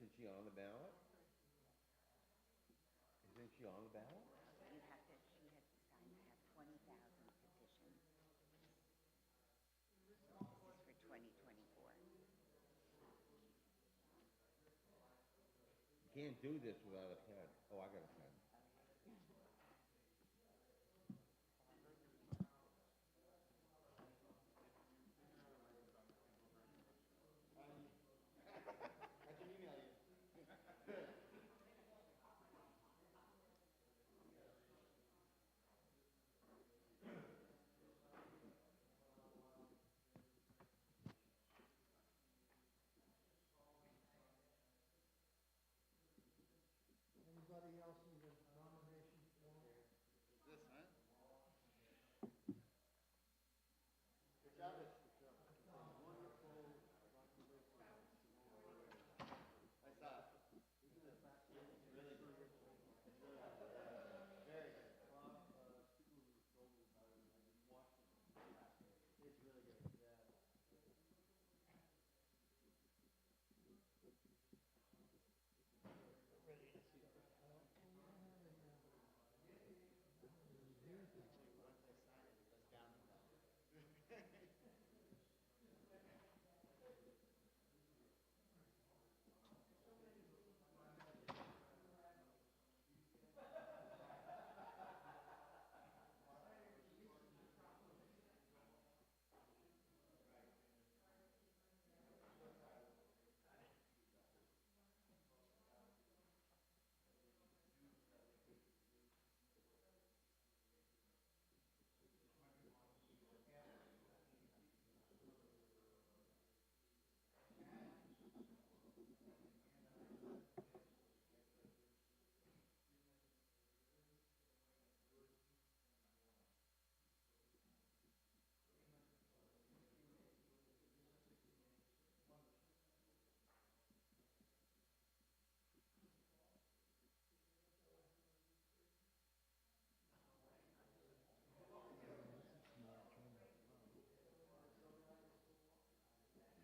Isn't she on the ballot? Isn't she on the ballot? You have to, she has to sign, I have 20,000 petitions. So this is for 2024. You can't do this without a pen. Oh, I got a pen. I can email you. Anybody else need a nomination form? This, huh? Good job. Wonderful. I saw it. It's really good. It's really good. Very good. It's really good. Yeah. Ready to see it. Actually, once I sign it, it goes down the bell.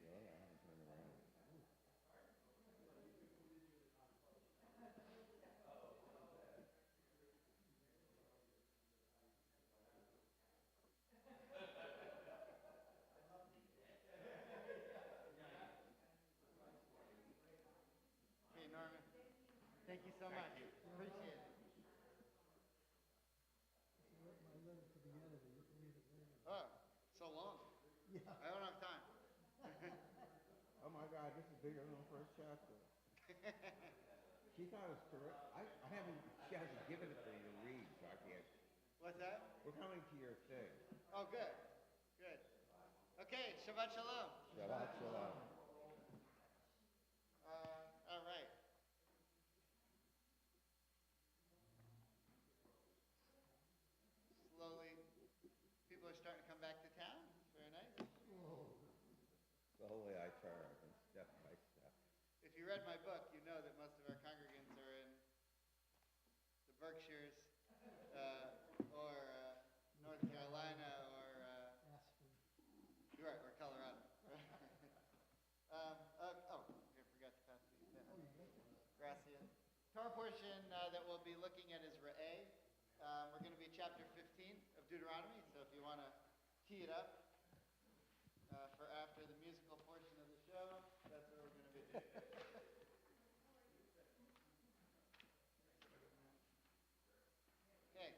Yeah, I haven't turned around. Okay, Norman. Thank you so much. Appreciate it. My letter to the editor, you can read it later. Oh, so long. Yeah. I don't have time. Oh my God, this is bigger than the first chapter. She thought it was correct. I haven't, she hasn't given it to me to read, so I can't. What's that? We're coming to your thing. Oh, good. Good. Okay, Shabbat Shalom. Shabbat shalom. All right. Slowly, people are starting to come back to town. It's very nice. Whoa. Slowly I turn, and step by step. If you read my book, you know that most of our congregants are in the Berkshires or North Carolina or Aspen. right, or Colorado. I forgot to pass these down. Oh, you got that. Gracias. Torah portion that we'll be looking at is Re'eh. We're going to be chapter 15 of Deuteronomy, so if you want to tee it up for after the musical portion of the show, that's where we're going to be. Okay.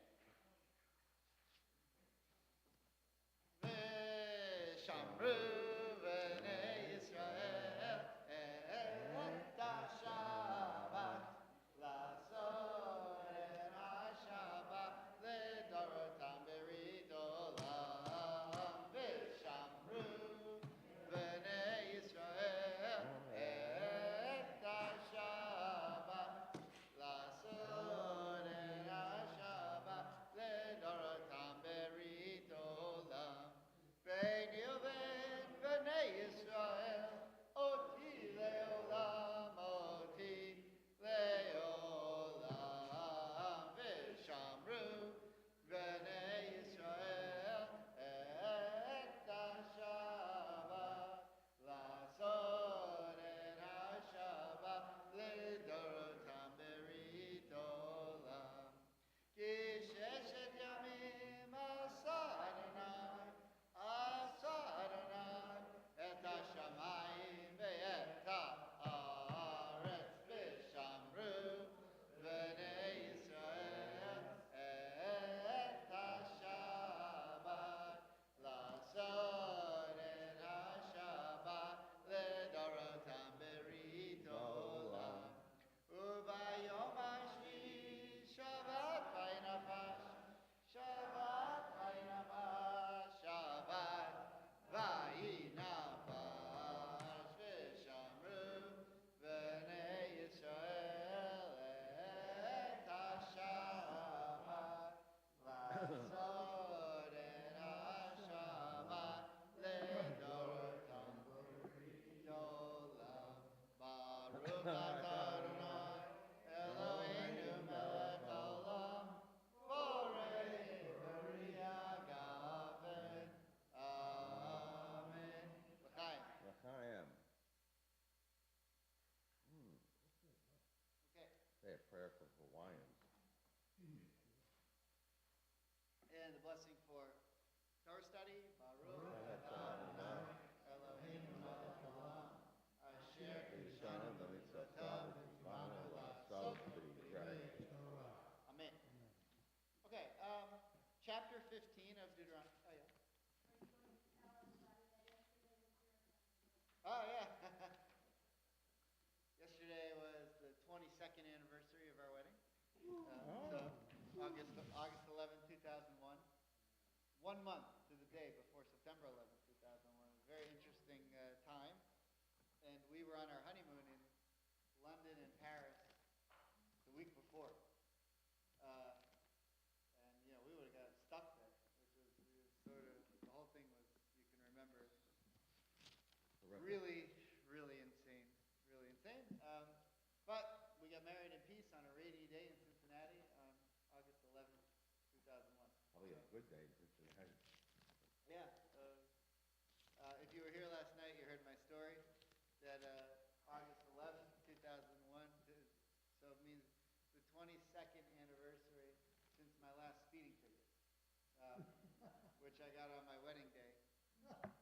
V'shamru b'nei Yisrael et ha-Shabbat la'asor et ha-Shabbat le'dorotam berit olam. V'shamru b'nei Yisrael et say a prayer for Hawaiians. And the blessing for Torah Study. Baruch Baruch atah atah Eloheinu melech haolam, asher Kishana kishanu b'mitzvotav b'mitzvotav v'tzivanu v'tzivanu la'asot la'asot b'divrei. Amen. Okay, chapter 15 of Deuteronomy. Oh, yeah. Oh, yeah. Yesterday was the 22nd anniversary of our wedding. So August 11th, 2001. 1 month to the day before September 11th, 2001. A very interesting time. And we were on our honeymoon in London and Paris the week before. And, you know, we would have got stuck there, which was sort of, the whole thing was, you can remember, really, really insane. Really insane. But we got married in peace on a rainy day in Cincinnati on August 11th, 2001. Probably a good day in Cincinnati. Yeah. If you were here last night, you heard my story that August 11th, 2001, so it means the 22nd anniversary since my last speeding ticket, which I got on my wedding day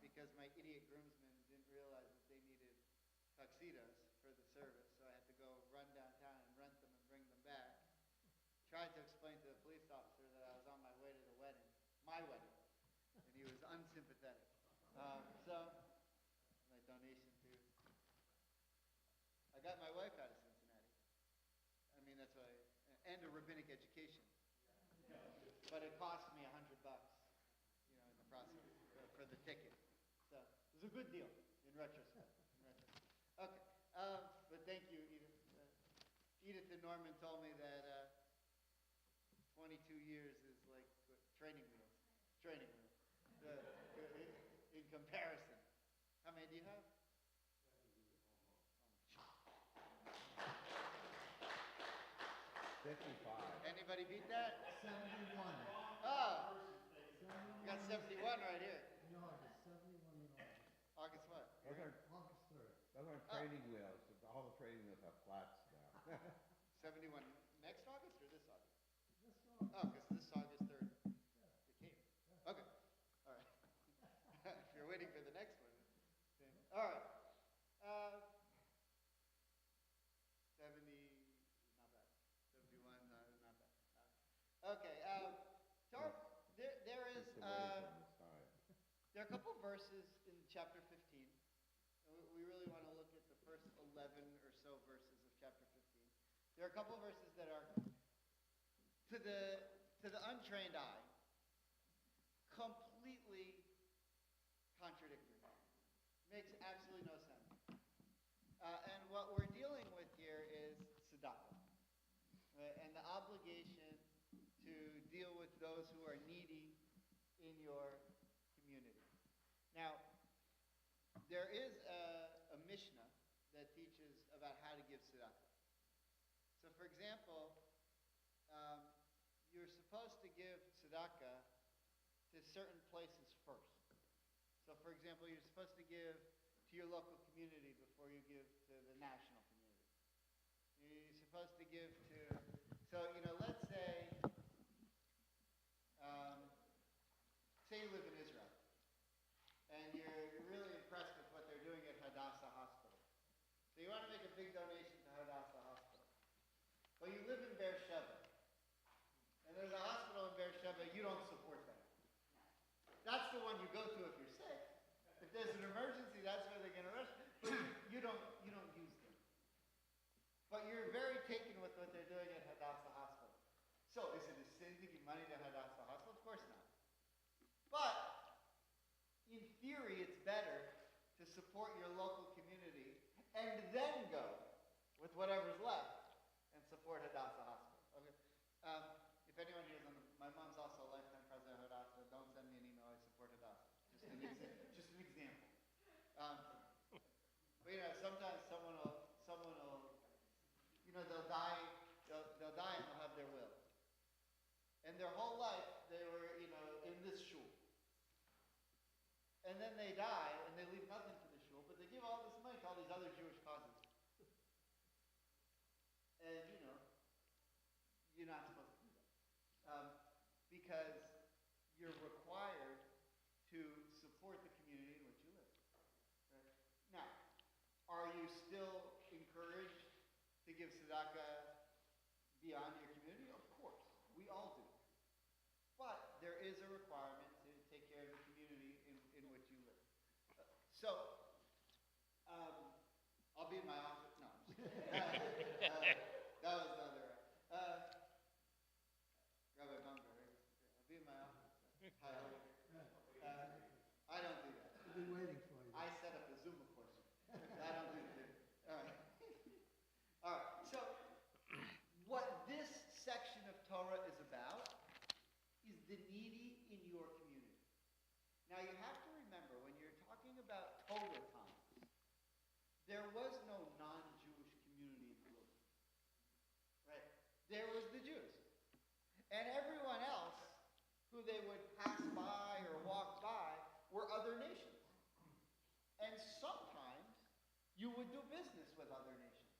because my idiot groomsmen didn't realize that they needed tuxedos for the service, so I had to go run downtown and rent them and bring them back. Tried to explain to the police officer that I was on my way to the wedding, my wedding, and he was unsympathetic. So, my donation to, I got my wife out of Cincinnati. I mean, that's why, and a rabbinic education. But it cost me $100, you know, in the process for the ticket. So, it was a good deal in retrospect. Okay, but thank you, Edith. Edith and Norman told me that 22 years is like training wheels. In comparison. How many do you have? 55. Anybody beat that? 71. Oh, you got 71 right here. In August, 71 in August. August what? Those aren't, August 3rd. those aren't training wheels. All the training wheels have flats now. 71 next August or this August? This August. Oh, because this August 3rd it came. Okay. All right. If you're waiting for the next one. Then, all right. 70, not bad. 71, not bad. Okay. There is, It's away from the side. there are a couple verses in chapter 15. And we really want to look at the first 11 or so verses of chapter 15. There are a couple of verses that are, to the untrained eye, completely contradictory. Makes absolutely no sense. And what we're dealing with here is tzedakah, right? And the obligation to deal with those who are needy in your community. Now, there is a Mishnah that teaches about how to give tzedakah. So, for example, you're supposed to give tzedakah to certain places first. So, for example, you're supposed to give to your local community before you give to the national community. You're supposed to give to, so, you know, let's say, say you live in Israel, and you're really impressed with what they're doing at Hadassah Hospital. So you want to make a big donation to Hadassah Hospital. Well, you live in Beersheba, and there's a hospital in Beersheba, you don't support that. That's the one you go to if you're sick. If there's an emergency, that's where they're going to rush. But you don't use them. But you're very taken with what they're doing at Hadassah Hospital. So is it a sin to give money to Hadassah Hospital? Of course not. But in theory, it's better to support your local community and then go with whatever's left and support Hadassah Hospital. Okay. If anyone here is on my mom's also a lifetime president of Hadassah. Don't send me an email. I support Hadassah. Just an example. But you know, sometimes someone will, you know, they'll die and they'll have their will. And their whole life they were, you know, in this shul. And then they die and they leave nothing to the shul, but they give all this money to all these other Jewish causes. And you know, you're not supposed to do that. Because you're required to support the community in which you live. Right? Now, are you still encouraged to give tzedakah beyond your community? Of course, we all do. But there is a requirement to take care of the community in which you live. So, I'll be in my office. No, I'm just kidding. That was the other. Rabbi Bunbury. I'll be in my office. Hi, how are you? I don't do that. We've been waiting for you. I set up a Zoom appointment. I don't do that. All right. All right. So, what this section of Torah is about is the needy in your community. Now, you have to remember, when you're talking about Torah times, there was no non-Jewish community in Jerusalem. Right? There was the Jews. And everyone else who they would pass by or walk by were other nations. And sometimes you would do business with other nations.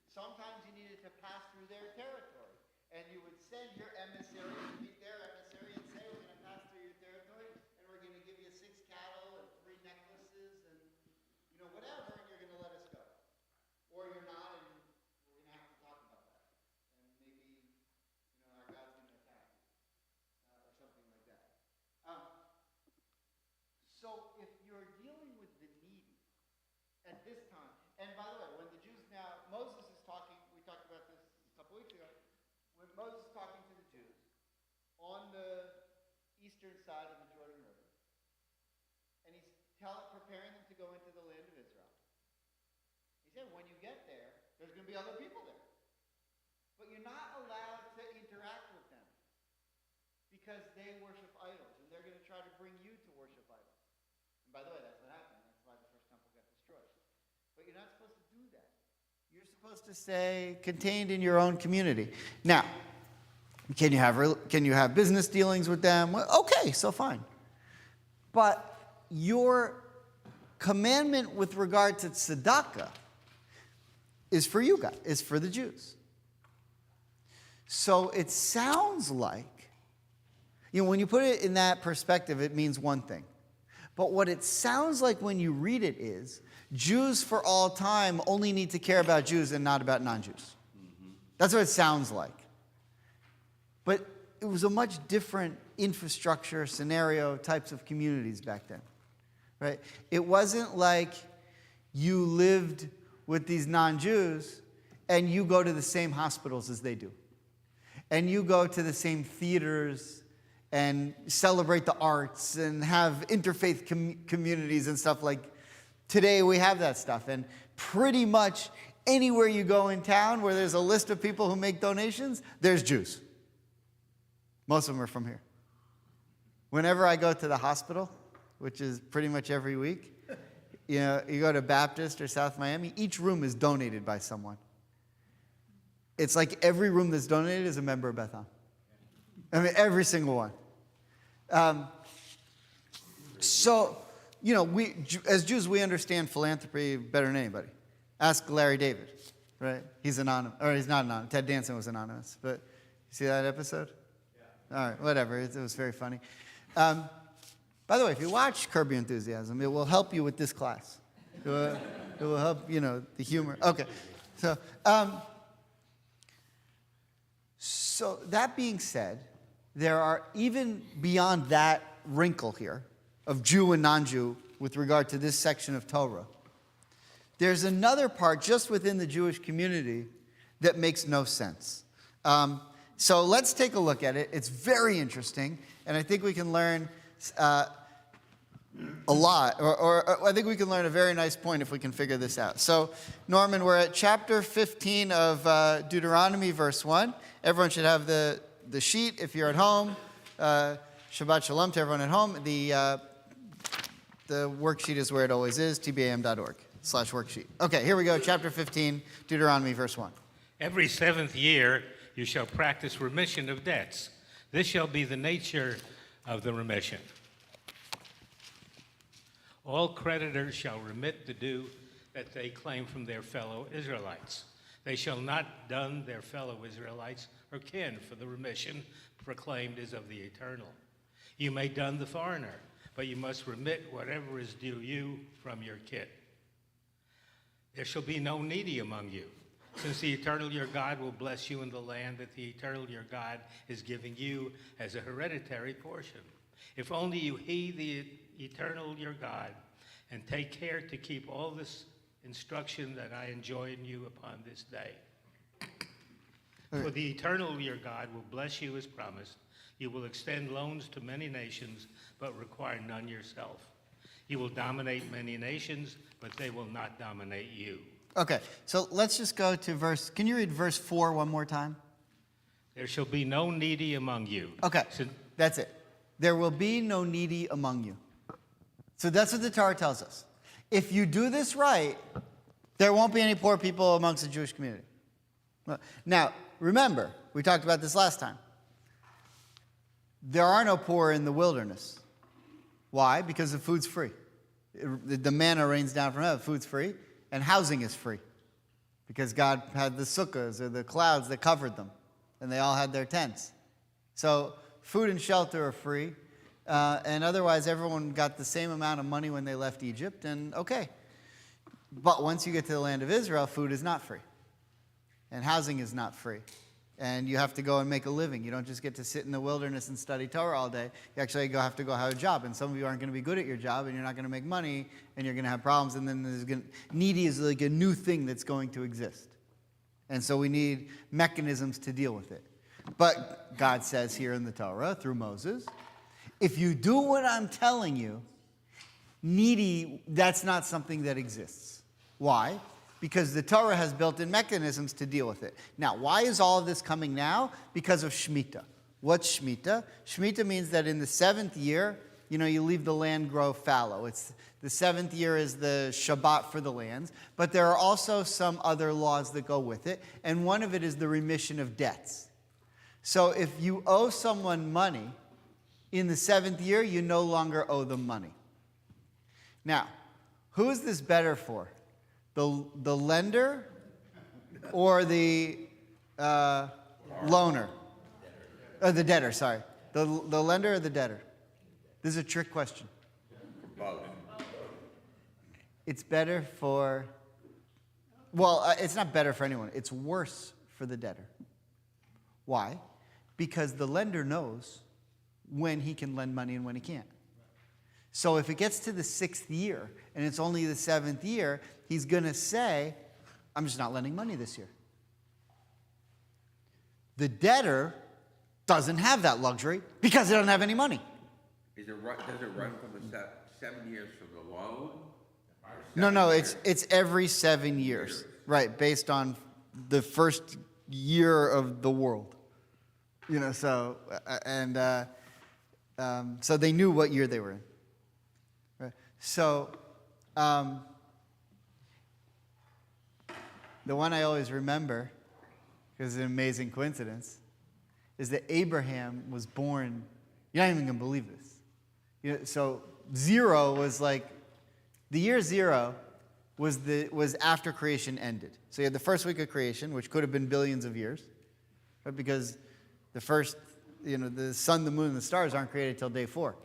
Sometimes you needed to pass through their territory. And you would send your emissary to meet their emissary and say, we're going to pass through your territory, and we're going to give you 6 cattle and 3 necklaces and, whatever, and you're going to let us go. Or you're not, and we're going to have to talk about that. And maybe, our God's going to attack you, or something like that. So if you're dealing with the needy at this time, and by the way, when the Jews now, Moses is talking, we talked about this a couple weeks ago, when Moses is talking to the Jews on the eastern side of the Jordan River, and he's preparing them to go into the land of Israel. He said, when you get there, there's going to be other people there. But you're not allowed to interact with them because they worship idols, and they're going to try to bring you to worship idols. And by the way, that's what happened. That's why the first temple got destroyed. But you're not supposed to do that. You're supposed to stay contained in your own community. Now, can you have business dealings with them? Well, okay, so fine. But your commandment with regard to tzedakah is for you guys, is for the Jews. So it sounds like, when you put it in that perspective, it means one thing. But what it sounds like when you read it is, Jews for all time only need to care about Jews and not about non-Jews. Mm-hmm. That's what it sounds like. But it was a much different infrastructure, scenario, types of communities back then. Right? It wasn't like you lived with these non-Jews and you go to the same hospitals as they do. And you go to the same theaters and celebrate the arts and have interfaith communities and stuff like today we have that stuff. And pretty much anywhere you go in town where there's a list of people who make donations, there's Jews. Most of them are from here. Whenever I go to the hospital, which is pretty much every week, you go to Baptist or South Miami, each room is donated by someone. It's like every room that's donated is a member of Beth Am. I mean, every single one. So, we as Jews, we understand philanthropy better than anybody. Ask Larry David, right? He's anonymous, or he's not anonymous. Ted Danson was anonymous, but you see that episode? Yeah. All right, whatever. It was very funny. By the way, if you watch Curb Your Enthusiasm, it will help you with this class. It will help, the humor. Okay, so that being said, there are even beyond that wrinkle here of Jew and non-Jew with regard to this section of Torah. There's another part just within the Jewish community that makes no sense. So let's take a look at it. It's very interesting, and I think we can learn a lot, or I think we can learn a very nice point if we can figure this out. So, Norman, we're at chapter 15 of Deuteronomy, verse 1. Everyone should have the sheet if you're at home. Shabbat shalom to everyone at home. The worksheet is where it always is, tbam.org/worksheet. Okay, here we go, chapter 15, Deuteronomy, verse 1. Every 7th year you shall practice remission of debts. This shall be the nature of the remission. All creditors shall remit the due that they claim from their fellow Israelites. They shall not dun their fellow Israelites or kin, for the remission proclaimed is of the eternal. You may dun the foreigner, but you must remit whatever is due you from your kin. There shall be no needy among you, since the eternal your God will bless you in the land that the eternal your God is giving you as a hereditary portion. If only you heed the eternal your God and take care to keep all this instruction that I enjoin you upon this day. For the eternal your God will bless you as promised. You will extend loans to many nations, but require none yourself. You will dominate many nations, but they will not dominate you. Okay, so let's just go to can you read verse 4 one more time? There shall be no needy among you. Okay, that's it. There will be no needy among you. So that's what the Torah tells us. If you do this right, there won't be any poor people amongst the Jewish community. Now, remember, we talked about this last time. There are no poor in the wilderness. Why? Because the food's free. The manna rains down from heaven, food's free, and housing is free. Because God had the sukkahs, or the clouds that covered them, and they all had their tents. So food and shelter are free, and otherwise everyone got the same amount of money when they left Egypt, and okay. But once you get to the land of Israel, food is not free, and housing is not free. And you have to go and make a living. You don't just get to sit in the wilderness and study Torah all day. You actually have to go have a job. And some of you aren't going to be good at your job, and you're not going to make money, and you're going to have problems. And then needy is like a new thing that's going to exist. And so we need mechanisms to deal with it. But God says here in the Torah, through Moses, if you do what I'm telling you, needy, that's not something that exists. Why? Because the Torah has built-in mechanisms to deal with it. Now, why is all of this coming now? Because of Shemitah. What's Shemitah? Shemitah means that in the 7th year, you leave the land grow fallow. The 7th year is the Shabbat for the lands, but there are also some other laws that go with it, and one of it is the remission of debts. So if you owe someone money, in the 7th year, you no longer owe them money. Now, who is this better for? The lender or the loaner? The debtor, sorry. The lender or the debtor? This is a trick question. Both. It's better for, it's not better for anyone. It's worse for the debtor. Why? Because the lender knows when he can lend money and when he can't. So if it gets to the 6th year and it's only the 7th year, he's going to say, I'm just not lending money this year. The debtor doesn't have that luxury because he doesn't have any money. Does it run from the 7 years from the loan? No, it's every 7 years. Right, based on the first year of the world. So they knew what year they were in. So, the one I always remember, because it's an amazing coincidence, is that Abraham was born, you're not even going to believe this. So 0 was like, the year 0 was after creation ended. So you had the first week of creation, which could have been billions of years, right? Because the first, the sun, the moon, and the stars aren't created till day 4.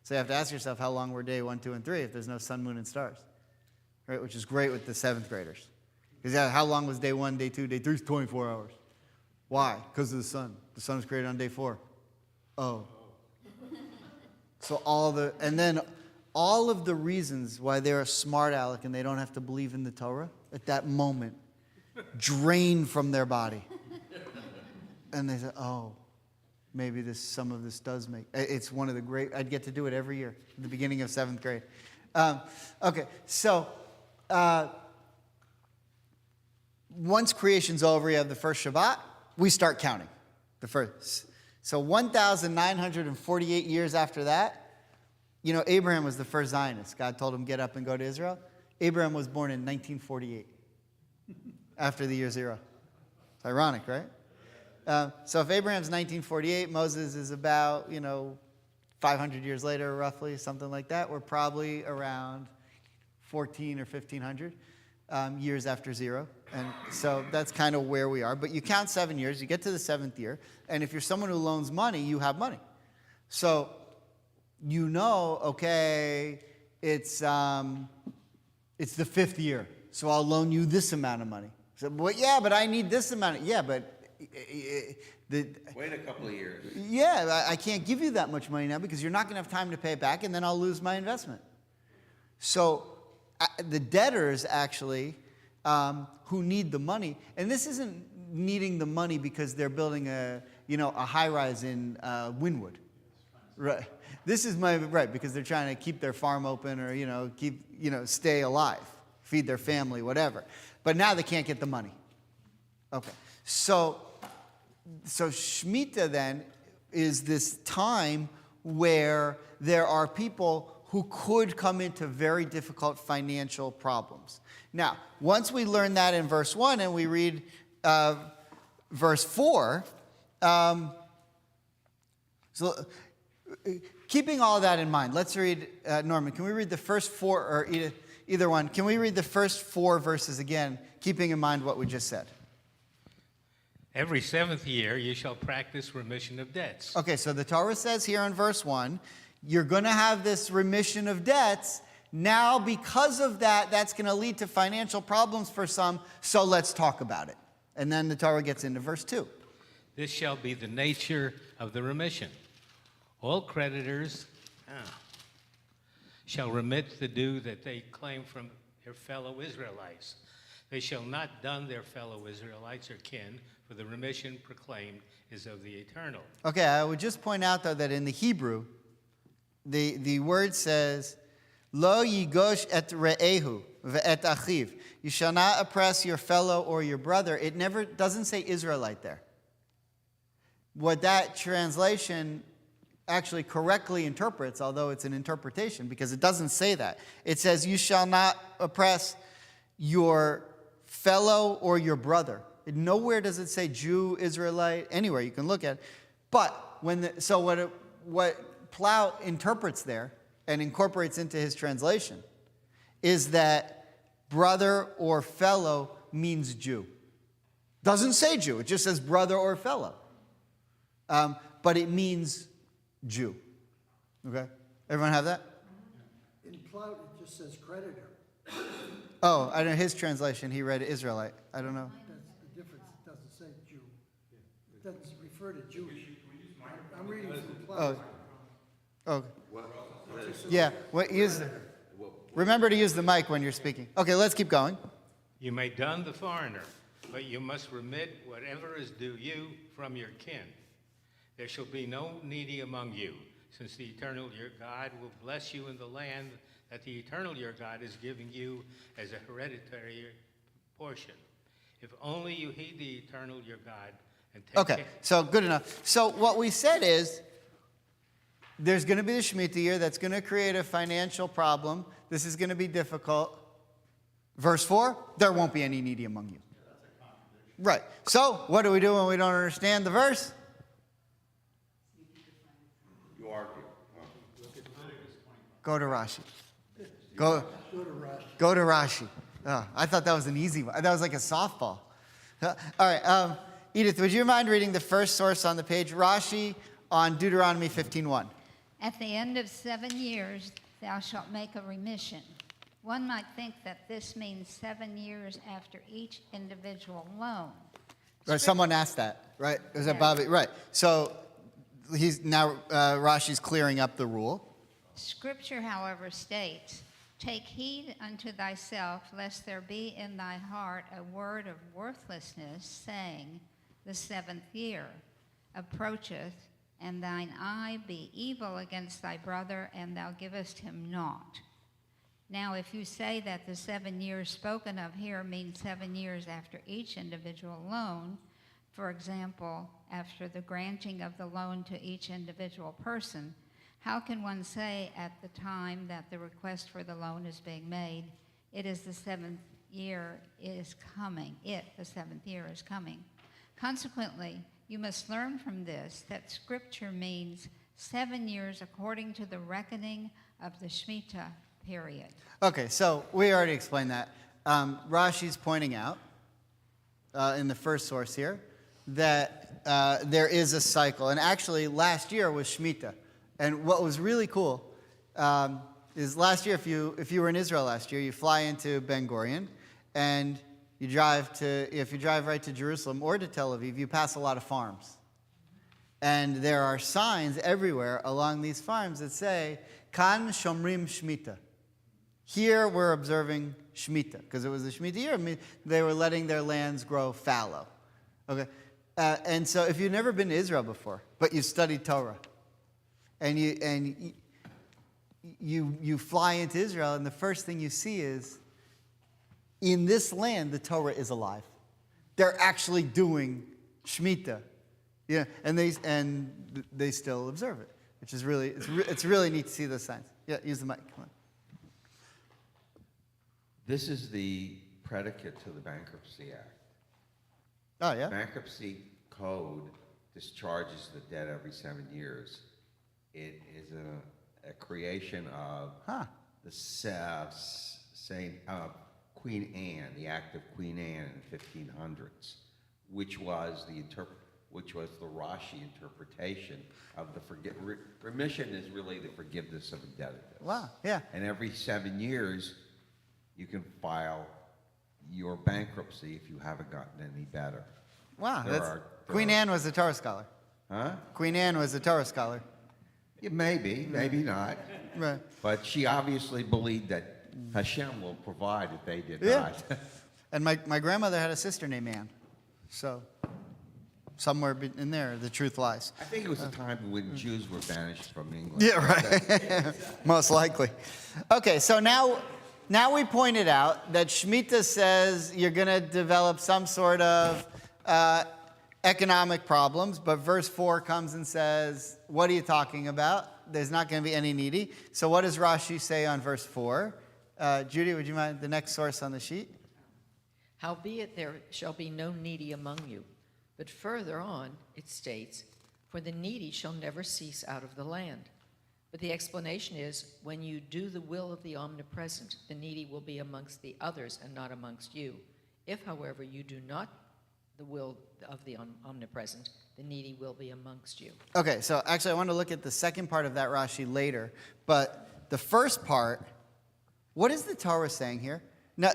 So you have to ask yourself, how long were day 1, 2, and 3 if there's no sun, moon, and stars? Right, which is great with the 7th graders. Because how long was day 1, day 2, day 3 is 24 hours. Why? Because of the sun. The sun was created on day 4. Oh. So all of the reasons why they're a smart aleck and they don't have to believe in the Torah, at that moment, drain from their body. And they say, oh. Maybe some of this does make. It's one of the great. I'd get to do it every year at the beginning of 7th grade. Okay, so once creation's over, you have the first Shabbat. We start counting the first. So 1,948 years after that, Abraham was the first Zionist. God told him get up and go to Israel. Abraham was born in 1948, after the year 0. It's ironic, right? So if Abraham's 1948, Moses is about, 500 years later, roughly, something like that. We're probably around 14 or 1500. years after 0. And so that's kind of where we are. But you count 7 years, you get to the 7th year, and if you're someone who loans money, you have money. So you know, okay, it's the 5th year, so I'll loan you this amount of money. So, well, yeah, but I need this amount. Yeah, but Wait a couple of years. yeah, I can't give you that much money now because you're not going to have time to pay it back, and then I'll lose my investment. So the debtors actually who need the money, and this isn't needing the money because they're building a high-rise in Wynwood. Right. This is because they're trying to keep their farm open or, stay alive, feed their family, whatever. But now they can't get the money. Okay. So Shemitah then is this time where there are people who could come into very difficult financial problems. Now, once we learn that in verse 1 and we read verse 4, keeping all that in mind, let's read, Norman, can we read the first 4, or either one, can we read the first 4 verses again, keeping in mind what we just said? Every 7th year you shall practice remission of debts. Okay, so the Torah says here in verse 1, you're going to have this remission of debts. Now, because of that, that's going to lead to financial problems for some, so let's talk about it. And then the Torah gets into verse 2. This shall be the nature of the remission. All creditors shall remit the due that they claim from their fellow Israelites. They shall not dun their fellow Israelites or kin, for the remission proclaimed is of the eternal. Okay, I would just point out, though, that in the Hebrew, the word says, Lo yigosh et re'ehu ve'et achiv. You shall not oppress your fellow or your brother. It never doesn't say Israelite there. What that translation actually correctly interprets, although it's an interpretation, because it doesn't say that. It says, you shall not oppress your fellow or your brother. Nowhere does it say Jew, Israelite, anywhere you can look at it. But what Plow interprets there and incorporates into his translation is that brother or fellow means Jew. Doesn't say Jew, it just says brother or fellow. But it means Jew. Okay? Everyone have that? In Plout, it just says creditor. Oh, I don't know. His translation, he read Israelite. I don't know. That's the difference. It doesn't say Jew. It doesn't refer to Jewish. I'm reading from Plout. Oh. Yeah. Remember to use the mic when you're speaking. Okay, let's keep going. You may dun the foreigner, but you must remit whatever is due you from your kin. There shall be no needy among you, since the eternal your God will bless you in the land that the eternal your God is giving you as a hereditary portion. If only you heed the eternal your God and take Okay, so good enough. So what we said is there's going to be the Shemitah year that's going to create a financial problem. This is going to be difficult. Verse 4, there won't be any needy among you. Right. So what do we do when we don't understand the verse? You argue. Go to Rashi. Go to Rashi. Oh, I thought that was an easy one. That was like a softball. All right. Edith, would you mind reading the first source on the page? Rashi on Deuteronomy 15:1. At the end of 7 years, thou shalt make a remission. One might think that this means 7 years after each individual loan. Right, someone asked that, right? Was that Bobby? Right. So Rashi's clearing up the rule. Scripture, however, states, take heed unto thyself, lest there be in thy heart a word of worthlessness, saying, the 7th year approacheth, and thine eye be evil against thy brother, and thou givest him naught. Now, if you say that the 7 years spoken of here means 7 years after each individual loan, for example, after the granting of the loan to each individual person, how can one say at the time that the request for the loan is being made, it is the 7th year is coming, the 7th year is coming? Consequently, you must learn from this that Scripture means 7 years according to the reckoning of the Shemitah period. Okay, so we already explained that. But Rashi, Rashi's pointing out in the first source here that there is a cycle. And actually, last year was Shemitah. And what was really cool is last year, if you were in Israel last year, you fly into Ben Gurion, and if you drive right to Jerusalem or to Tel Aviv, you pass a lot of farms. And there are signs everywhere along these farms that say, Kan Shomrim Shemitah. Here we're observing Shemitah, because it was the Shemitah year. They were letting their lands grow fallow. Okay, and so if you've never been to Israel before, but you studied Torah, and you fly into Israel, and the first thing you see is, in this land, the Torah is alive. They're actually doing Shemitah, and they still observe it, which is it's really neat to see those signs. Yeah, use the mic. Come on. This is the predicate to the Bankruptcy Act. Oh yeah. Bankruptcy code discharges the debt every 7 years. It is a creation of the Saint Queen Anne, the Act of Queen Anne in the 1500s, which was the Rashi interpretation of the remission is really the forgiveness of indebtedness. Wow. Yeah. And every 7 years, you can file your bankruptcy if you haven't gotten any better. Wow. Queen Anne was a Torah scholar. Huh? Queen Anne was a Torah scholar. Yeah, maybe not. Right. But she obviously believed that Hashem will provide if they did Yeah. not. And my grandmother had a sister named Anne. So somewhere in there, the truth lies. I think it was a time when Jews were banished from England. Yeah, right. Most likely. Okay, so now we pointed out that Shemitah says you're going to develop some sort of economic problems, but verse 4 comes and says, what are you talking about? There's not going to be any needy. So what does Rashi say on verse 4? Judy, would you mind the next source on the sheet? Howbeit there shall be no needy among you. But further on, it states, for the needy shall never cease out of the land. But the explanation is, when you do the will of the omnipresent, the needy will be amongst the others and not amongst you. If, however, you do not the will of the omnipresent, the needy will be amongst you. Okay, so actually I want to look at the second part of that Rashi later. But the first part, what is the Torah saying here? Now,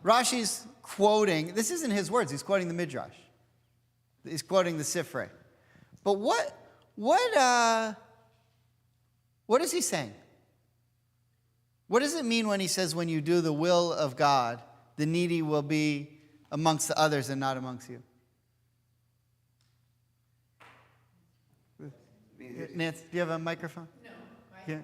Rashi's quoting, this isn't his words, he's quoting the Midrash. He's quoting the Sifrei. But what is he saying? What does it mean when he says, when you do the will of God, the needy will be amongst the others and not amongst you? Nancy, do you have a microphone? No. Yeah.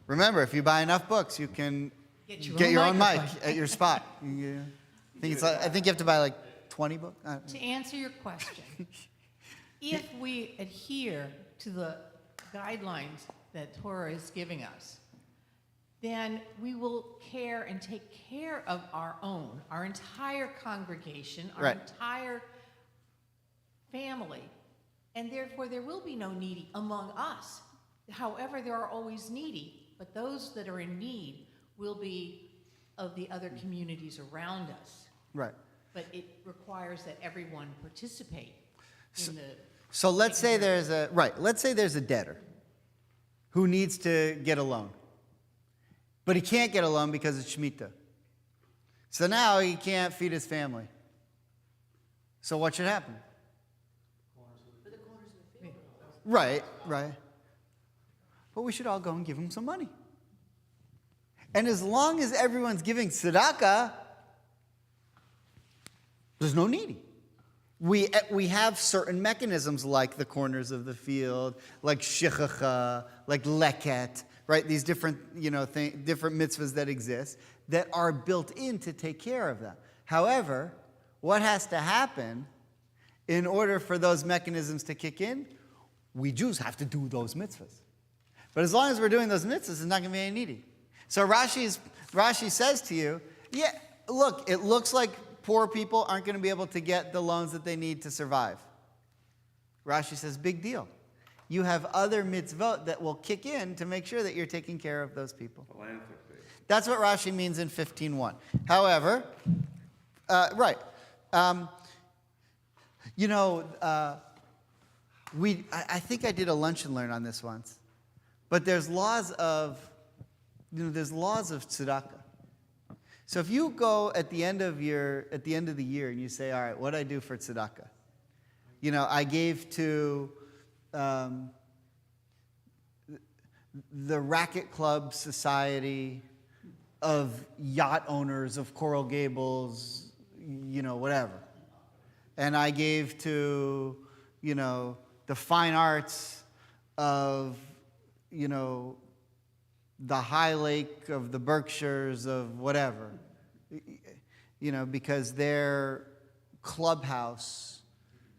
Remember, if you buy enough books, you can get your own mic at your spot. I think you have to buy like 20 books. To answer your question, if we adhere to the guidelines that Torah is giving us, then we will care and take care of our entire congregation, our Right. entire family, and therefore there will be no needy among us. However, there are always needy, but those that are in need will be of the other communities around us. Right. But it requires that everyone participate in the... So let's say there's a debtor who needs to get a loan. But he can't get a loan because it's Shemitah. So now he can't feed his family. So what should happen? Right. But we should all go and give him some money. And as long as everyone's giving tzedakah, there's no needy. We have certain mechanisms like the corners of the field, like shichacha, like leket, right? These different, different mitzvahs that exist that are built in to take care of them. However, what has to happen in order for those mechanisms to kick in? We Jews have to do those mitzvahs. But as long as we're doing those mitzvahs, there's not going to be any needy. So Rashi says to you, yeah, look, it looks like poor people aren't going to be able to get the loans that they need to survive. Rashi says, big deal. you have other mitzvot that will kick in to make sure that you're taking care of those people. Philanthropy. That's what Rashi means in 15:1. However, right. I think I did a lunch and learn on this once, but there's laws of tzedakah. So if you go at the end of the year and you say, all right, what do I do for tzedakah? I gave to the Racket Club Society of Yacht Owners of Coral Gables, whatever. And I gave to, the fine arts of, the High Lake of the Berkshires of whatever. Because their clubhouse,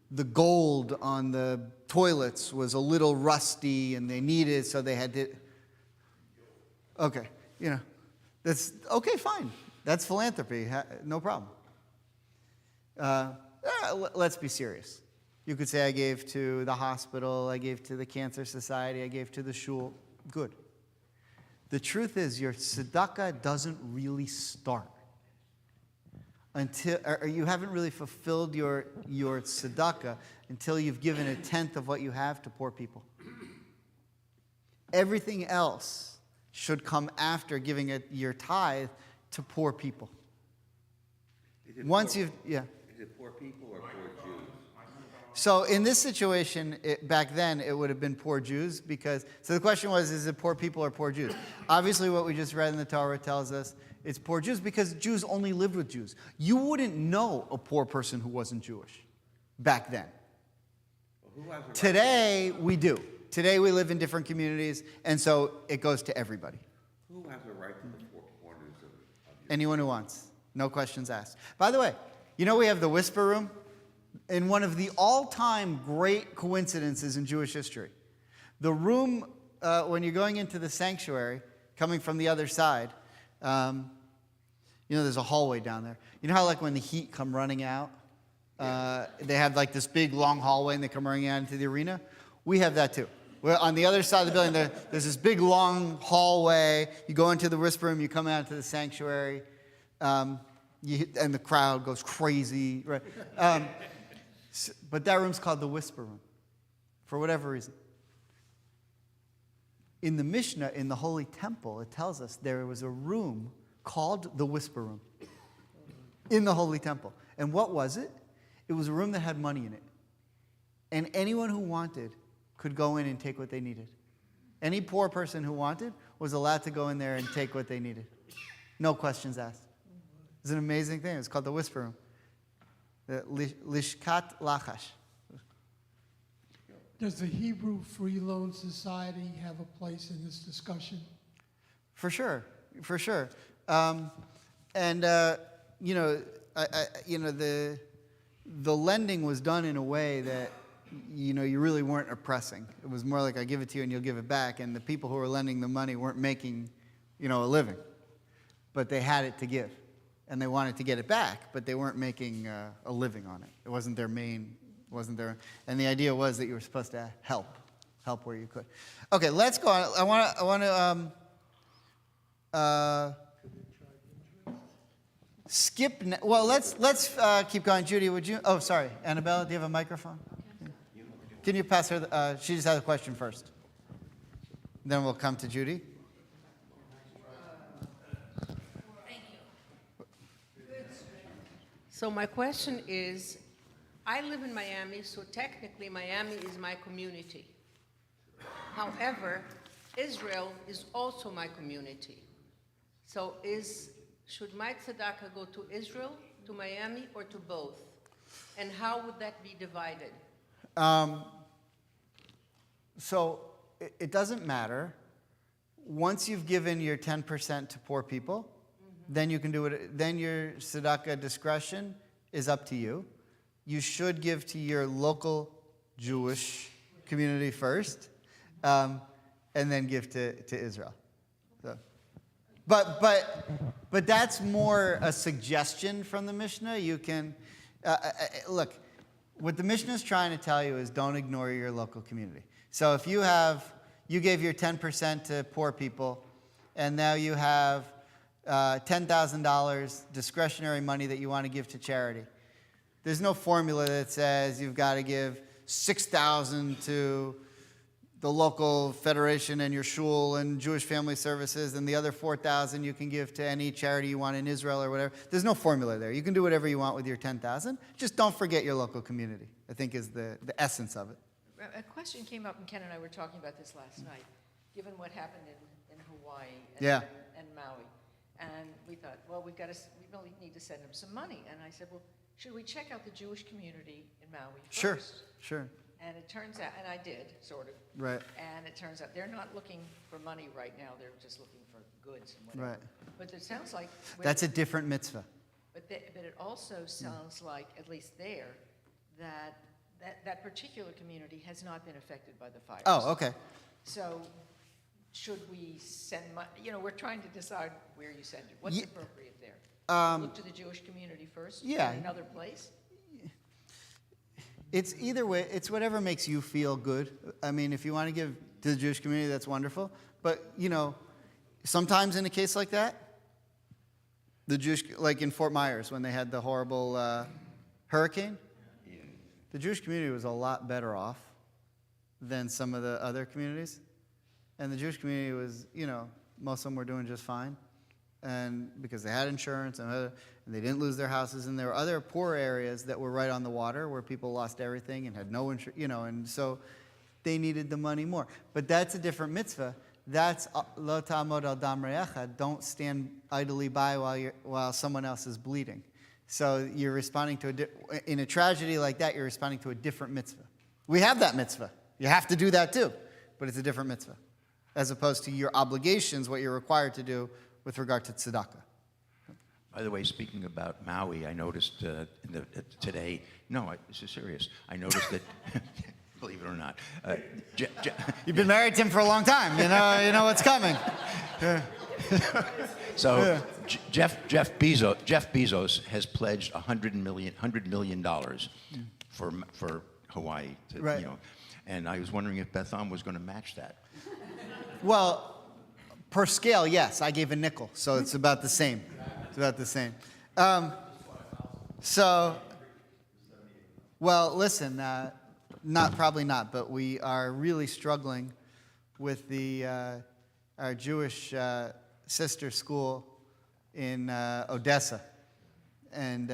the gold on the toilets was a little rusty and they needed, so they had to. Okay, that's okay, fine. That's philanthropy, no problem. Let's be serious. You could say I gave to the hospital, I gave to the Cancer Society, I gave to the shul. Good. The truth is your tzedakah doesn't really start or you haven't really fulfilled your tzedakah until you've given 1/10 of what you have to poor people. Everything else should come after giving your tithe to poor people. Once you've, yeah. Is it poor people or poor Jews? So in this situation, back then, it would have been poor Jews so the question was, is it poor people or poor Jews? Obviously, what we just read in the Torah tells us it's poor Jews because Jews only lived with Jews. You wouldn't know a poor person who wasn't Jewish back then. Well, who has a right? Today, we do. Today, we live in different communities, and so it goes to everybody. Who has a right to the four corners of your Anyone who wants. No questions asked. By the way, we have the Whisper Room in one of the all-time great coincidences in Jewish history. The room, when you're going into the sanctuary, coming from the other side, there's a hallway down there. You know how like when the Heat come running out, they have like this big long hallway and they come running out into the arena? We have that too. We're on the other side of the building, there's this big long hallway. You go into the Whisper Room, you come out to the sanctuary, and the crowd goes crazy. Right? But that room's called the Whisper Room, for whatever reason. In the Mishnah, in the Holy Temple, it tells us there was a room called the Whisper Room in the Holy Temple. And what was it? It was a room that had money in it. And anyone who wanted could go in and take what they needed. Any poor person who wanted was allowed to go in there and take what they needed. No questions asked. It's an amazing thing. It's called the Whisper Room. The Lishkat Lachash. Does the Hebrew Free Loan Society have a place in this discussion? For sure. The lending was done in a way that, you really weren't oppressing. It was more like I give it to you and you'll give it back. And the people who were lending the money weren't making, a living. But they had it to give. And they wanted to get it back, but they weren't making a living on it. It wasn't their main, and the idea was that you were supposed to help where you could. Okay, let's go on. I want to skip. Let's keep going. Judy, would you? Oh, sorry, Annabella, do you have a microphone? Can you pass her? She just has a question first. Then we'll come to Judy. So my question is, I live in Miami, so technically Miami is my community. However, Israel is also my community. So should my tzedakah go to Israel, to Miami, or to both? And how would that be divided? So it doesn't matter. Once you've given your 10% to poor people, then you can do it. Then your tzedakah discretion is up to you. You should give to your local Jewish community first, and then give to Israel. So, but that's more a suggestion from the Mishnah. You can look. What the Mishnah is trying to tell you is don't ignore your local community. So if you gave your 10% to poor people, and now you have $10,000 discretionary money that you want to give to charity. There's no formula that says you've got to give $6,000 to the local federation and your shul and Jewish Family Services, and the other $4,000 you can give to any charity you want in Israel or whatever. There's no formula there. You can do whatever you want with your $10,000. Just don't forget your local community, I think is the essence of it. A question came up, and Ken and I were talking about this last night, given what happened in Hawaii and Maui. And we thought, well, we really need to send them some money. And I said, well, should we check out the Jewish community in Maui first? Sure. And it turns out, and I did, sort of. Right. And it turns out they're not looking for money right now. They're just looking for goods and whatever. Right. But it sounds like... That's a different mitzvah. But it also sounds like, at least there, that particular community has not been affected by the fires. Oh, okay. So should we send money? We're trying to decide where you send it. What's appropriate there? Look to the Jewish community first? Yeah. In another place? It's either way. It's whatever makes you feel good. I mean, if you want to give to the Jewish community, that's wonderful. But, sometimes in a case like that, like in Fort Myers when they had the horrible hurricane, the Jewish community was a lot better off than some of the other communities. And the Jewish community was, most of them were doing just fine. And because they had insurance and they didn't lose their houses. And there were other poor areas that were right on the water where people lost everything and had no insurance, and so they needed the money more. But that's a different mitzvah. That's lo ta'amod al dam re'echa. Don't stand idly by while someone else is bleeding. So you're responding in a tragedy like that, you're responding to a different mitzvah. We have that mitzvah. You have to do that too, but it's a different mitzvah, as opposed to your obligations, what you're required to do with regard to tzedakah. By the way, speaking about Maui, I noticed today, this is serious, I noticed that, believe it or not, You've been married to him for a long time. You know what's coming. So Jeff Bezos has pledged $100 million for Hawaii. Right. And I was wondering if Beth Am was going to match that. Well, per scale, yes. I gave a nickel, so it's about the same. It's about the same. Well, listen, probably not, but we are really struggling with our Jewish sister school in Odessa. And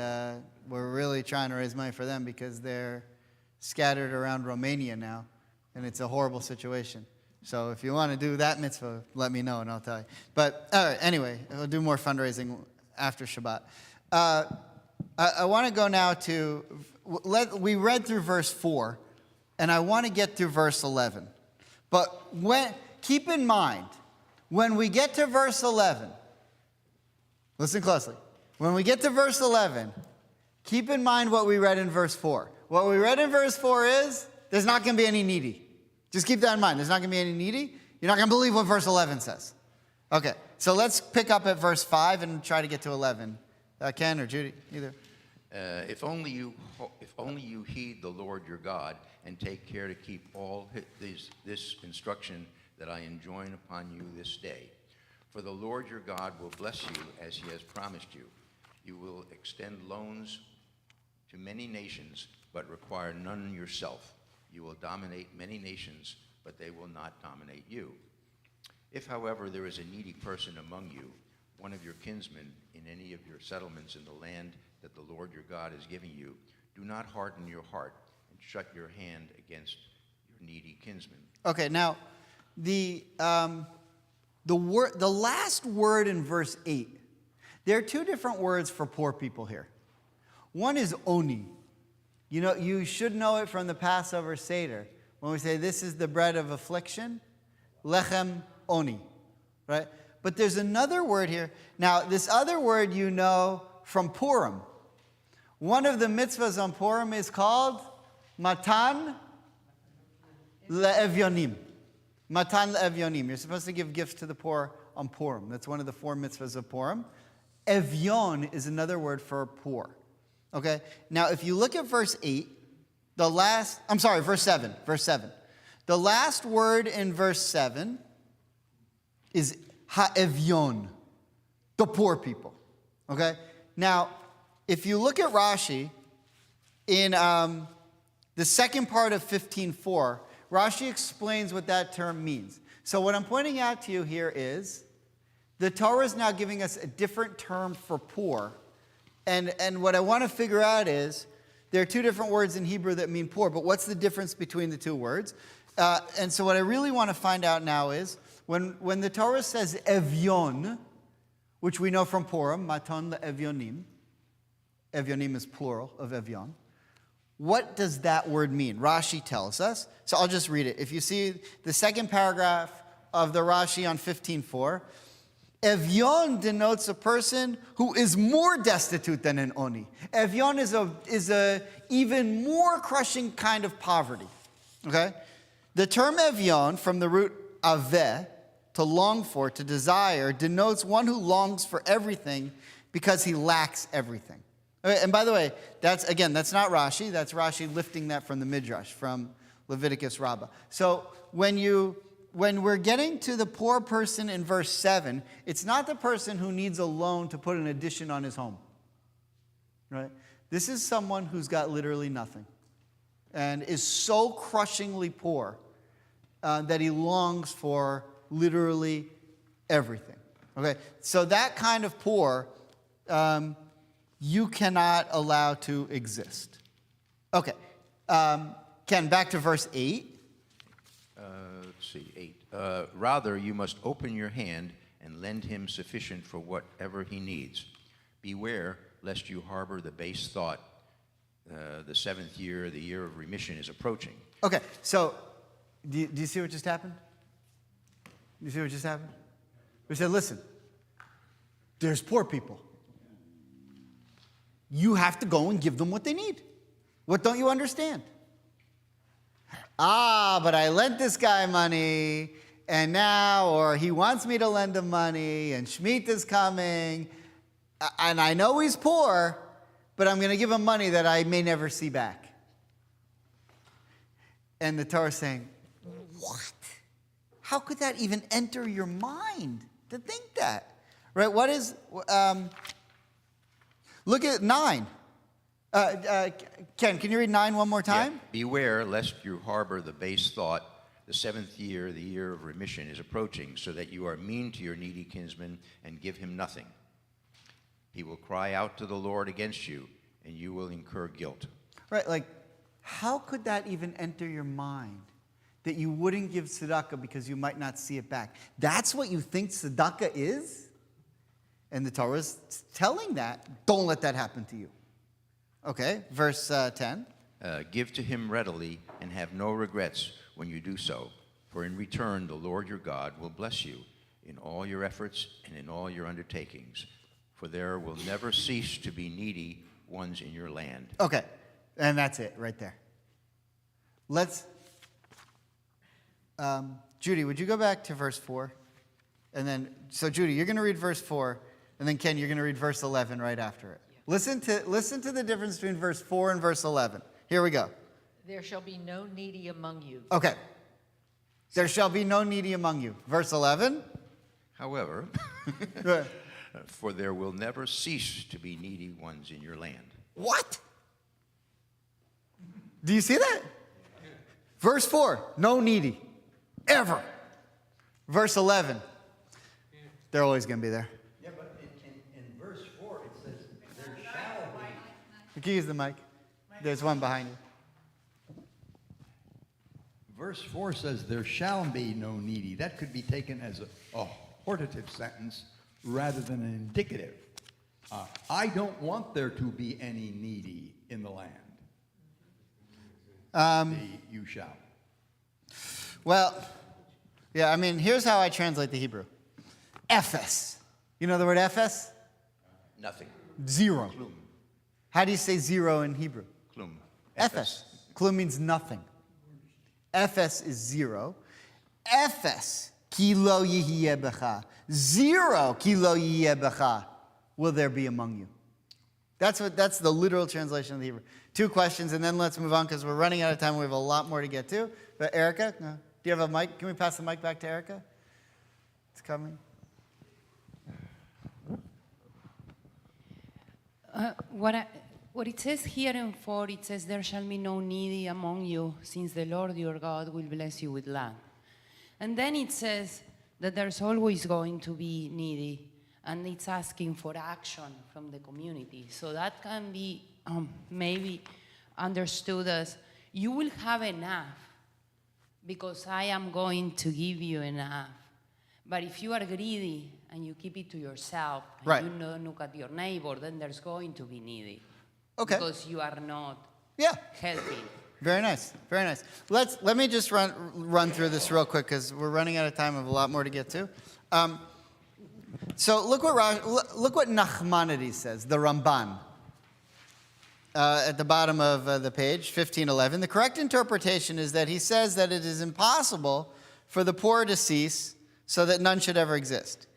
we're really trying to raise money for them because they're scattered around Romania now, and it's a horrible situation. So if you want to do that mitzvah, let me know and I'll tell you. But all right, anyway, we'll do more fundraising after Shabbat. I want to go now to, we read through verse 4, and I want to get through verse 11. But keep in mind, when we get to verse 11, listen closely. When we get to verse 11, keep in mind what we read in verse 4. What we read in verse 4 is, there's not going to be any needy. Just keep that in mind. There's not going to be any needy. You're not going to believe what verse 11 says. Okay, so let's pick up at verse 5 and try to get to 11. Ken or Judy, either. If only you heed the Lord your God and take care to keep all this instruction that I enjoin upon you this day. For the Lord your God will bless you as he has promised you. You will extend loans to many nations, but require none yourself. You will dominate many nations, but they will not dominate you. If, however, there is a needy person among you, one of your kinsmen in any of your settlements in the land that the Lord your God is giving you, do not harden your heart and shut your hand against your needy kinsman. Okay, now the last word in verse 8, there are two different words for poor people here. One is oni. You should know it from the Passover Seder. When we say this is the bread of affliction, lechem oni, right? But there's another word here. Now, this other word you know from Purim. One of the mitzvahs on Purim is called matan le'evyonim. Matan le'evyonim. You're supposed to give gifts to the poor on Purim. That's one of the 4 mitzvahs of Purim. Evyon is another word for poor. Okay? Now, if you look at verse 8, verse 7. The last word in verse 7 is ha'evyon, the poor people. Okay? Now, if you look at Rashi, in the second part of 15:4, Rashi explains what that term means. So what I'm pointing out to you here is the Torah is now giving us a different term for poor. And what I want to figure out is there are two different words in Hebrew that mean poor, but what's the difference between the two words? And so what I really want to find out now is when the Torah says evyon, which we know from Purim, maton le'evyonim, evyonim is plural of evyon. What does that word mean? Rashi tells us. So I'll just read it. If you see the second paragraph of the Rashi on 15:4, Evyon denotes a person who is more destitute than an oni. Evyon is a even more crushing kind of poverty. Okay? The term evyon, from the root aveh, to long for, to desire, denotes one who longs for everything because he lacks everything. Okay, and by the way, that's not Rashi. That's Rashi lifting that from the Midrash, from Leviticus Rabbah. So when we're getting to the poor person in verse 7, it's not the person who needs a loan to put an addition on his home. Right? This is someone who's got literally nothing and is so crushingly poor that he longs for literally everything. Okay? So that kind of poor you cannot allow to exist. Okay. Ken, back to verse 8. Let's see, 8. Rather, you must open your hand and lend him sufficient for whatever he needs. Beware lest you harbor the base thought, the seventh year, the year of remission is approaching. Okay, so do you see what just happened? Do you see what just happened? We said, listen, there's poor people. You have to go and give them what they need. What don't you understand? But I lent this guy money, and now, or he wants me to lend him money, and Shemitah's coming, and I know he's poor, but I'm going to give him money that I may never see back. And the Torah is saying, what? How could that even enter your mind to think that? Right? What is... look at 9. Ken, can you read 9 one more time? Yeah. Beware lest you harbor the base thought, the seventh year, the year of remission, is approaching, so that you are mean to your needy kinsman and give him nothing. He will cry out to the Lord against you, and you will incur guilt. Right, like, how could that even enter your mind? That you wouldn't give tzedakah because you might not see it back. That's what you think tzedakah is? And the Torah is telling that. Don't let that happen to you. Okay, verse 10. Give to him readily and have no regrets when you do so, for in return the Lord your God will bless you in all your efforts and in all your undertakings, for there will never cease to be needy ones in your land. Okay, and that's it right there. Let's, Judy, would you go back to verse 4? And then, so Judy, you're going to read verse 4, and then Ken, you're going to read verse 11 right after it. Listen to the difference between verse 4 and verse 11. Here we go. There shall be no needy among you. Okay. There shall be no needy among you. Verse 11. However, for there will never cease to be needy ones in your land. What? Do you see that? Verse 4, no needy. Ever. Verse 11, they're always going to be there. Yeah, but in verse 4, it says, there shall be. You can use the mic. There's one behind you. Verse 4 says, there shall be no needy. That could be taken as a hortative sentence rather than an indicative. I don't want there to be any needy in the land. You shall. Well, yeah, I mean, here's how I translate the Hebrew. Ephes. You know the word ephes? Nothing. Zero. Klum. How do you say zero in Hebrew? Klum. Ephes. Klum means nothing. Ephes is zero. Ephes, ki lo yihye becha. Zero, ki lo yihye becha, will there be among you. That's the literal translation of the Hebrew. 2 questions, and then let's move on because we're running out of time. We have a lot more to get to. But Erica, do you have a mic? Can we pass the mic back to Erica? It's coming. What it says here in 4, it says, there shall be no needy among you, since the Lord your God will bless you with land. And then it says that there's always going to be needy, and it's asking for action from the community. So that can be maybe understood as, you will have enough, because I am going to give you enough. But if you are greedy and you keep it to yourself, and Right. you don't look at your neighbor, then there's going to be needy. Okay. Because you are not Yeah. helping. Very nice. Very nice. Let me just run through this real quick because we're running out of time. We have a lot more to get to. So look what Nachmanides says, the Ramban. At the bottom of the page, 1511. The correct interpretation is that he says that it is impossible for the poor to cease so that none should ever exist.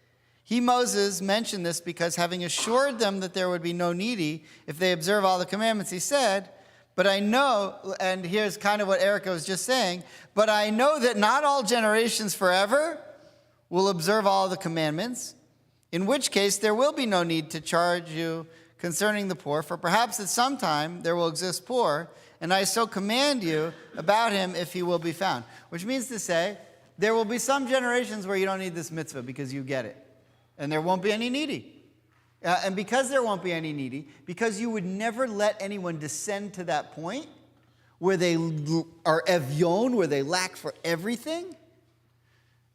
He, Moses, mentioned this because having assured them that there would be no needy if they observe all the commandments, he said, but I know, and here's kind of what Erica was just saying, but I know that not all generations forever will observe all the commandments, in which case there will be no need to charge you concerning the poor, for perhaps at some time there will exist poor, and I so command you about him if he will be found. Which means to say, there will be some generations where you don't need this mitzvah because you get it. And there won't be any needy. And because there won't be any needy, because you would never let anyone descend to that point where they are evyon, where they lack for everything,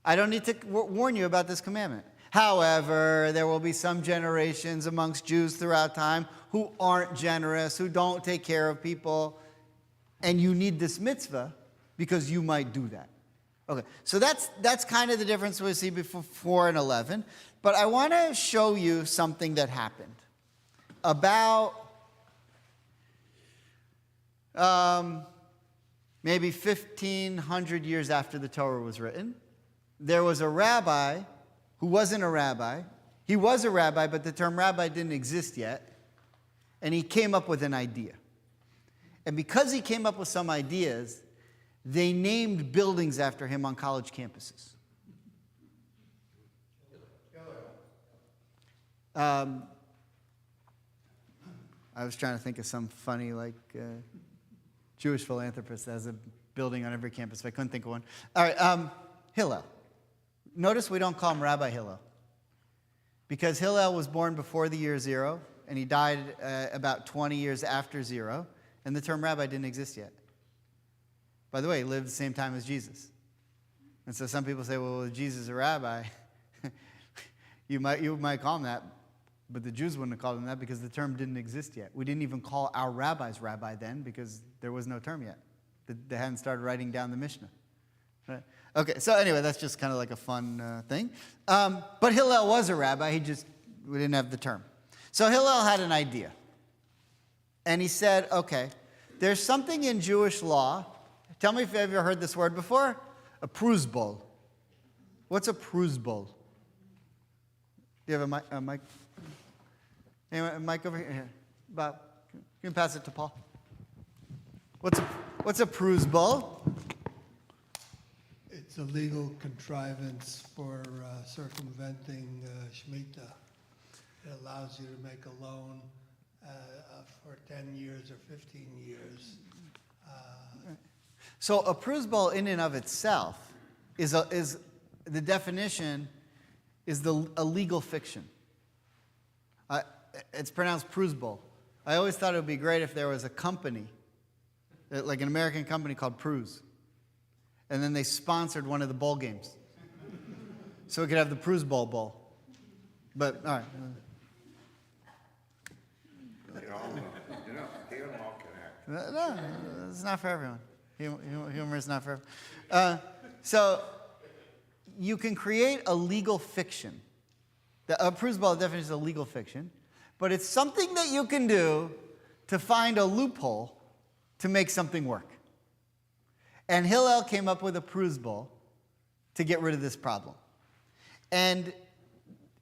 I don't need to warn you about this commandment. However, there will be some generations amongst Jews throughout time who aren't generous, who don't take care of people, and you need this mitzvah because you might do that. Okay, so that's kind of the difference we see before 4 and 11. But I want to show you something that happened about maybe 1,500 years after the Torah was written. There was a rabbi who wasn't a rabbi. He was a rabbi, but the term rabbi didn't exist yet. And he came up with an idea. And because he came up with some ideas, they named buildings after him on college campuses. I was trying to think of some funny, Jewish philanthropist that has a building on every campus, but I couldn't think of one. All right, Hillel. Notice we don't call him Rabbi Hillel, because Hillel was born before the year 0, and he died about 20 years after 0, and the term rabbi didn't exist yet. By the way, he lived the same time as Jesus. And so some people say, well, is Jesus a rabbi? You might call him that, but the Jews wouldn't have called him that because the term didn't exist yet. We didn't even call our rabbis rabbi then because there was no term yet. They hadn't started writing down the Mishnah. Right? Okay, so anyway, that's just kind of like a fun thing. But Hillel was a rabbi. We didn't have the term. So Hillel had an idea. And he said, okay, there's something in Jewish law. Tell me if you've ever heard this word before. A pruzbol. What's a pruzbol? Do you have a mic? Anyone, a mic over here? Bob, you can pass it to Paul. What's a pruzbol? It's a legal contrivance for circumventing Shemitah. It allows you to make a loan for 10 years or 15 years. So a pruzbol in and of itself is the definition is a legal fiction. It's pronounced pruzbol. I always thought it would be great if there was a company, like an American company called Pruz. And then they sponsored one of the bowl games. So we could have the Pruz Bowl. But, all right. No, it's not for everyone. Humor is not for everyone. So you can create a legal fiction. A Pruz Bowl definition is a legal fiction. But it's something that you can do to find a loophole to make something work. And Hillel came up with a Pruz Bowl to get rid of this problem. And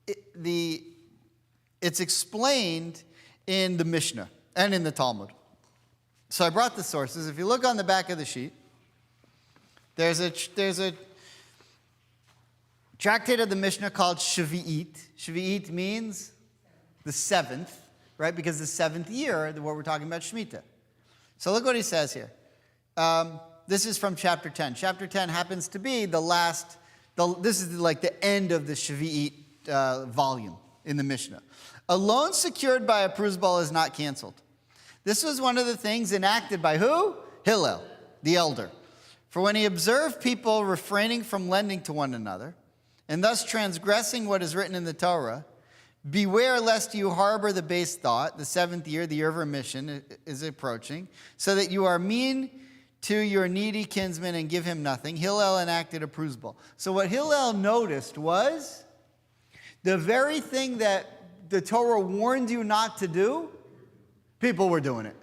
it's explained in the Mishnah and in the Talmud. So I brought the sources. If you look on the back of the sheet, there's a tractate of the Mishnah called Shavi'it. Shavi'it means the seventh, right? Because the seventh year, what we're talking about, Shemitah. So look what he says here. This is from chapter 10. Chapter 10 happens to be this is like the end of the Shavi'it volume in the Mishnah. A loan secured by a pruzbal is not canceled. This was one of the things enacted by who? Hillel, the elder. For when he observed people refraining from lending to one another, and thus transgressing what is written in the Torah, beware lest you harbor the base thought, the seventh year, the year of remission, is approaching, so that you are mean to your needy kinsman and give him nothing. Hillel enacted a pruzbal. So what Hillel noticed was the very thing that the Torah warned you not to do, people were doing it.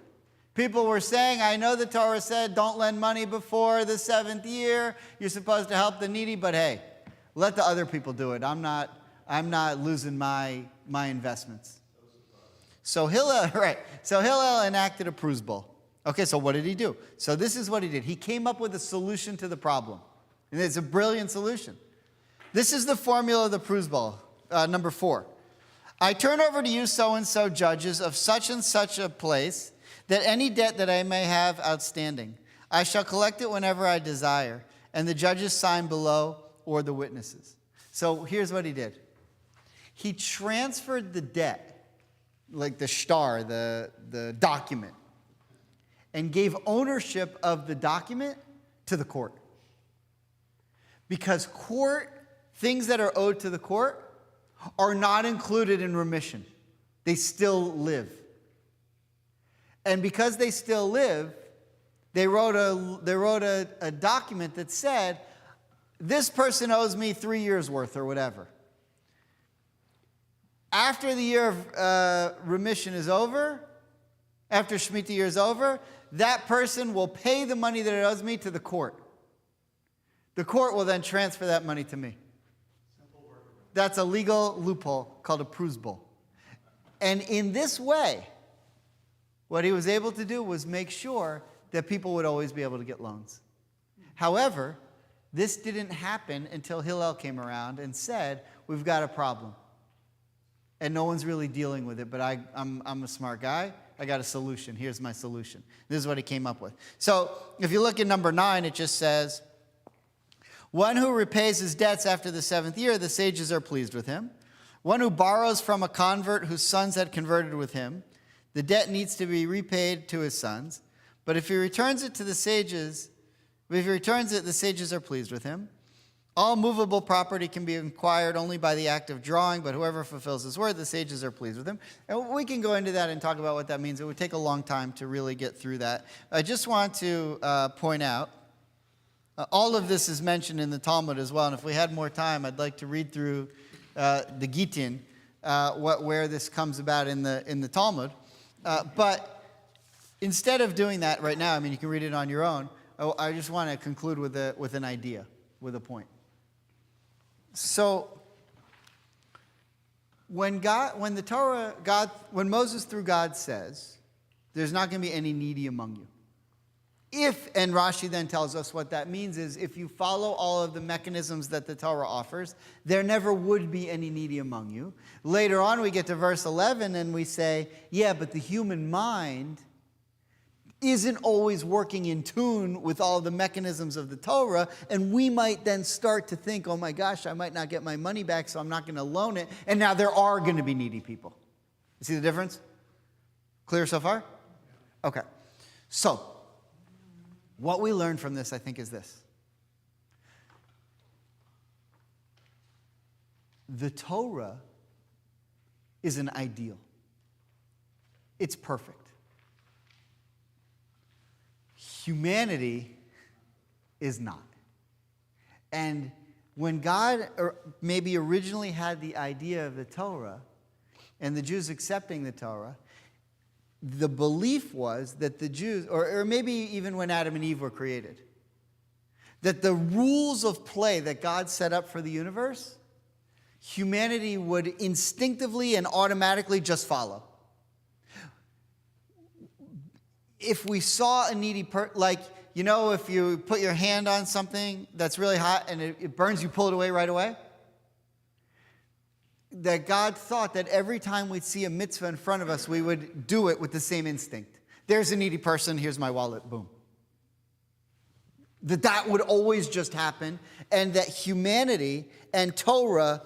People were saying, I know the Torah said don't lend money before the seventh year. You're supposed to help the needy, but hey, let the other people do it. I'm not losing my investments. So Hillel enacted a pruzbal. Okay, so what did he do? So this is what he did. He came up with a solution to the problem. And it's a brilliant solution. This is the formula of the pruzbal, number 4. I turn over to you so-and-so judges of such and such a place, that any debt that I may have outstanding, I shall collect it whenever I desire, and the judges sign below or the witnesses. So here's what he did. He transferred the debt, like the shtar, the document, and gave ownership of the document to the court. Because things that are owed to the court are not included in remission. They still live. And because they still live, they wrote a document that said, this person owes me 3 years worth or whatever. After the year of remission is over, after Shemitah year is over, that person will pay the money that it owes me to the court. The court will then transfer that money to me. That's a legal loophole called a pruzbal. And in this way, what he was able to do was make sure that people would always be able to get loans. However, this didn't happen until Hillel came around and said, we've got a problem. And no one's really dealing with it, but I'm a smart guy. I got a solution. Here's my solution. This is what he came up with. So if you look at number 9, it just says, one who repays his debts after the 7th year, the sages are pleased with him. One who borrows from a convert whose sons had converted with him, the debt needs to be repaid to his sons. But if he returns it to the sages, the sages are pleased with him. All movable property can be acquired only by the act of drawing, but whoever fulfills his word, the sages are pleased with him. And we can go into that and talk about what that means. It would take a long time to really get through that. I just want to point out, all of this is mentioned in the Talmud as well, and if we had more time, I'd like to read through the Gittin, where this comes about in the Talmud. But instead of doing that right now, I mean, you can read it on your own. I just want to conclude with an idea, with a point. So, when Moses through God says, there's not going to be any needy among you. And Rashi then tells us what that means is, if you follow all of the mechanisms that the Torah offers, there never would be any needy among you. Later on, we get to verse 11 and we say, yeah, but the human mind isn't always working in tune with all the mechanisms of the Torah, and we might then start to think, oh my gosh, I might not get my money back, so I'm not going to loan it, and now there are going to be needy people. You see the difference? Clear so far? Okay. So, what we learned from this, I think, is this. The Torah is an ideal. It's perfect. Humanity is not. And when God maybe originally had the idea of the Torah and the Jews accepting the Torah, the belief was that the Jews, or maybe even when Adam and Eve were created, that the rules of play that God set up for the universe, humanity would instinctively and automatically just follow. if we saw a needy like, you know, if you put your hand on something that's really hot and it burns, you pull it away right away? That God thought that every time we'd see a mitzvah in front of us, we would do it with the same instinct. There's a needy person, here's my wallet, boom. That would always just happen, and that humanity and Torah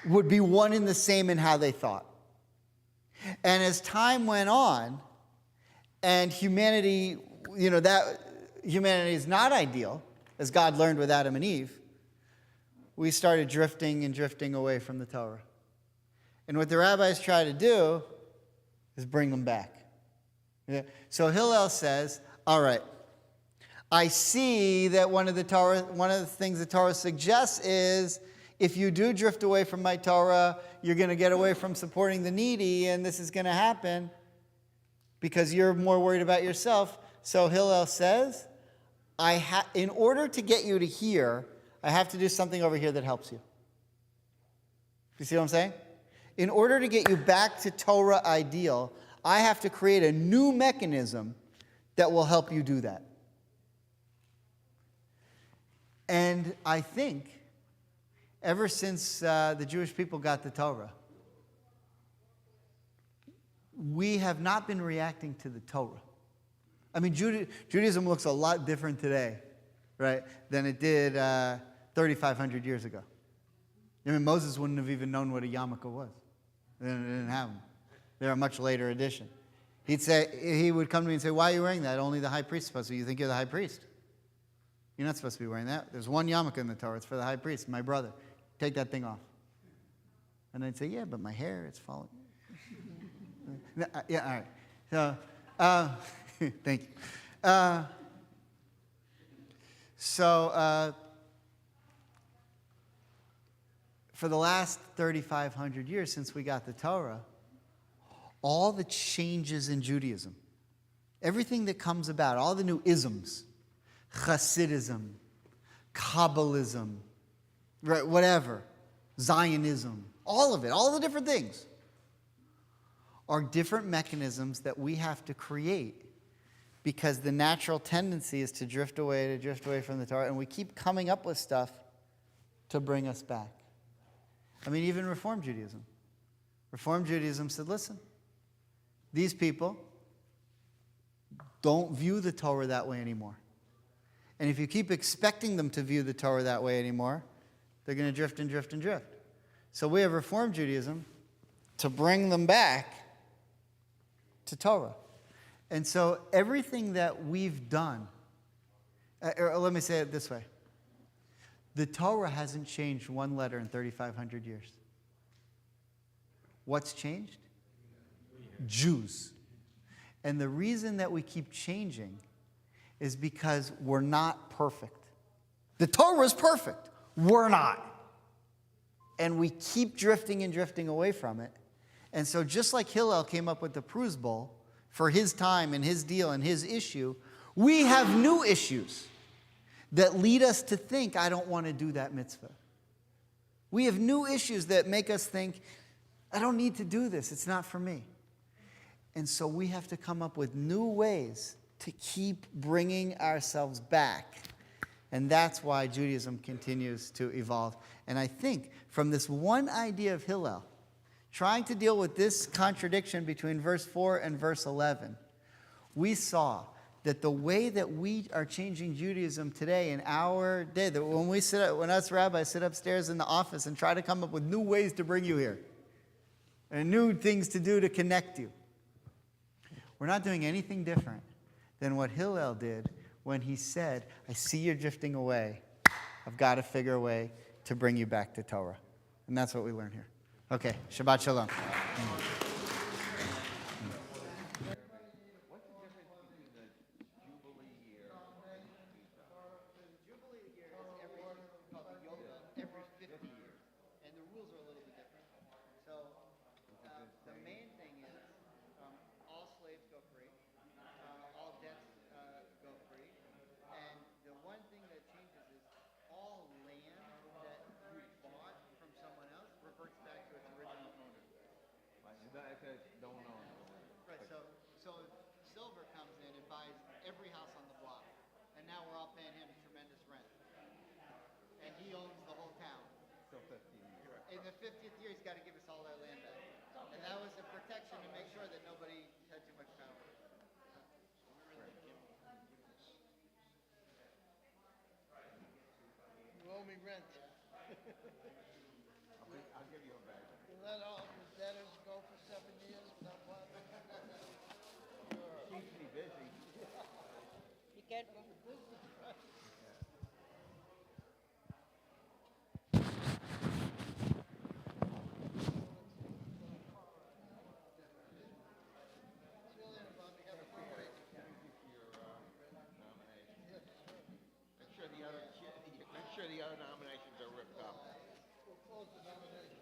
would be one and the same in how they thought. And as time went on, and humanity, you know, that humanity is not ideal, as God learned with Adam and Eve, we started drifting and drifting away from the Torah. And what the rabbis try to do is bring them back. Yeah. So Hillel says, all right, I see that one of the things the Torah suggests is if you do drift away from my Torah, you're going to get away from supporting the needy, and this is going to happen because you're more worried about yourself. So Hillel says, in order to get you to here, I have to do something over here that helps you. You see what I'm saying? In order to get you back to Torah ideal, I have to create a new mechanism that will help you do that. And I think ever since the Jewish people got the Torah, we have not been reacting to the Torah. I mean, Judaism looks a lot different today, right, than it did 3,500 years ago. I mean, Moses wouldn't have even known what a yarmulke was. They didn't have them. They're a much later addition. He would come to me and say, why are you wearing that? Only the high priest is supposed to. You think you're the high priest? You're not supposed to be wearing that. There's one yarmulke in the Torah. It's for the high priest, my brother. Take that thing off. And I'd say, yeah, but my hair, it's falling. Yeah, all right. So, thank you. For the last 3,500 years since we got the Torah, all the changes in Judaism, everything that comes about, all the new isms, Hasidism, Kabbalism, right, whatever, Zionism, all of it, all the different things, are different mechanisms that we have to create because the natural tendency is to drift away from the Torah, and we keep coming up with stuff to bring us back. I mean, even Reform Judaism. Reform Judaism said, listen, these people don't view the Torah that way anymore. And if you keep expecting them to view the Torah that way anymore, they're going to drift and drift and drift. So we have Reform Judaism to bring them back to Torah. And so everything that we've done, or let me say it this way. The Torah hasn't changed one letter in 3,500 years. What's changed? Jews. And the reason that we keep changing is because we're not perfect. The Torah is perfect. We're not. And we keep drifting and drifting away from it. And so just like Hillel came up with the Pruz Bowl for his time and his deal and his issue, we have new issues that lead us to think, I don't want to do that mitzvah. We have new issues that make us think, I don't need to do this. It's not for me. And so we have to come up with new ways to keep bringing ourselves back. And that's why Judaism continues to evolve. And I think from this one idea of Hillel, trying to deal with this contradiction between verse 4 and verse 11, we saw that the way that we are changing Judaism today in our day, that when us rabbis sit upstairs in the office and try to come up with new ways to bring you here and new things to do to connect you, we're not doing anything different than what Hillel did when he said, I see you're drifting away. I've got to figure a way to bring you back to Torah. And that's what we learn here. Okay, Shabbat Shalom. the 50th year, he's got to give us all our land back. And that was a protection to make sure that nobody had too much power. You owe me rent. I'll give you a bag. You let all your debtors go for 7 years without bothering. Keeps me busy. Be careful. Make sure the other nominations are ripped up. We'll close the nomination.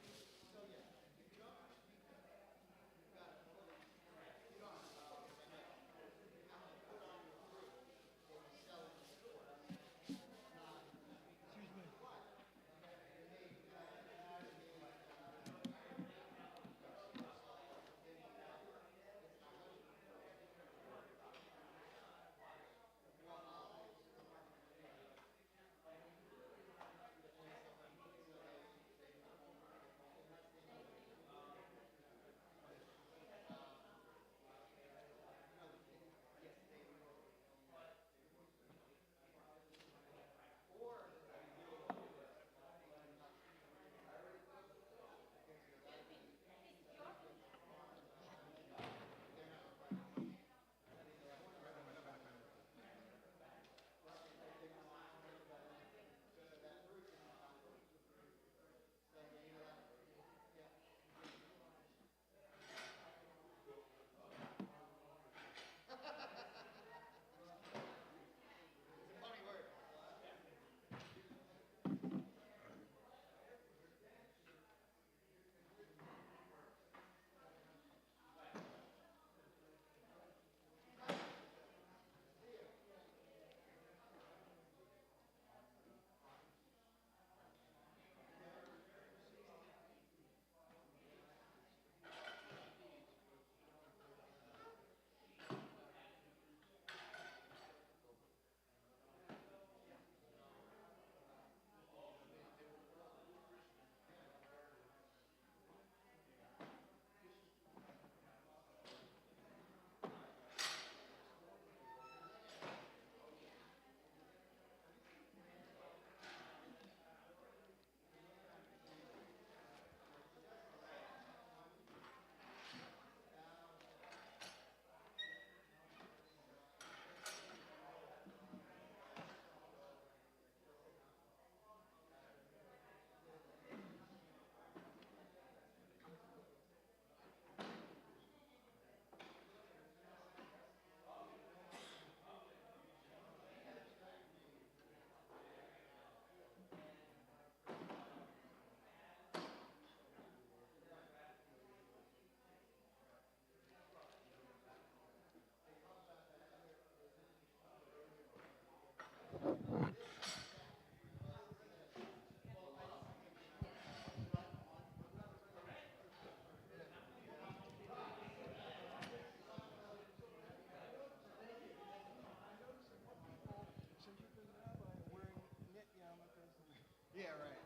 Yeah, right.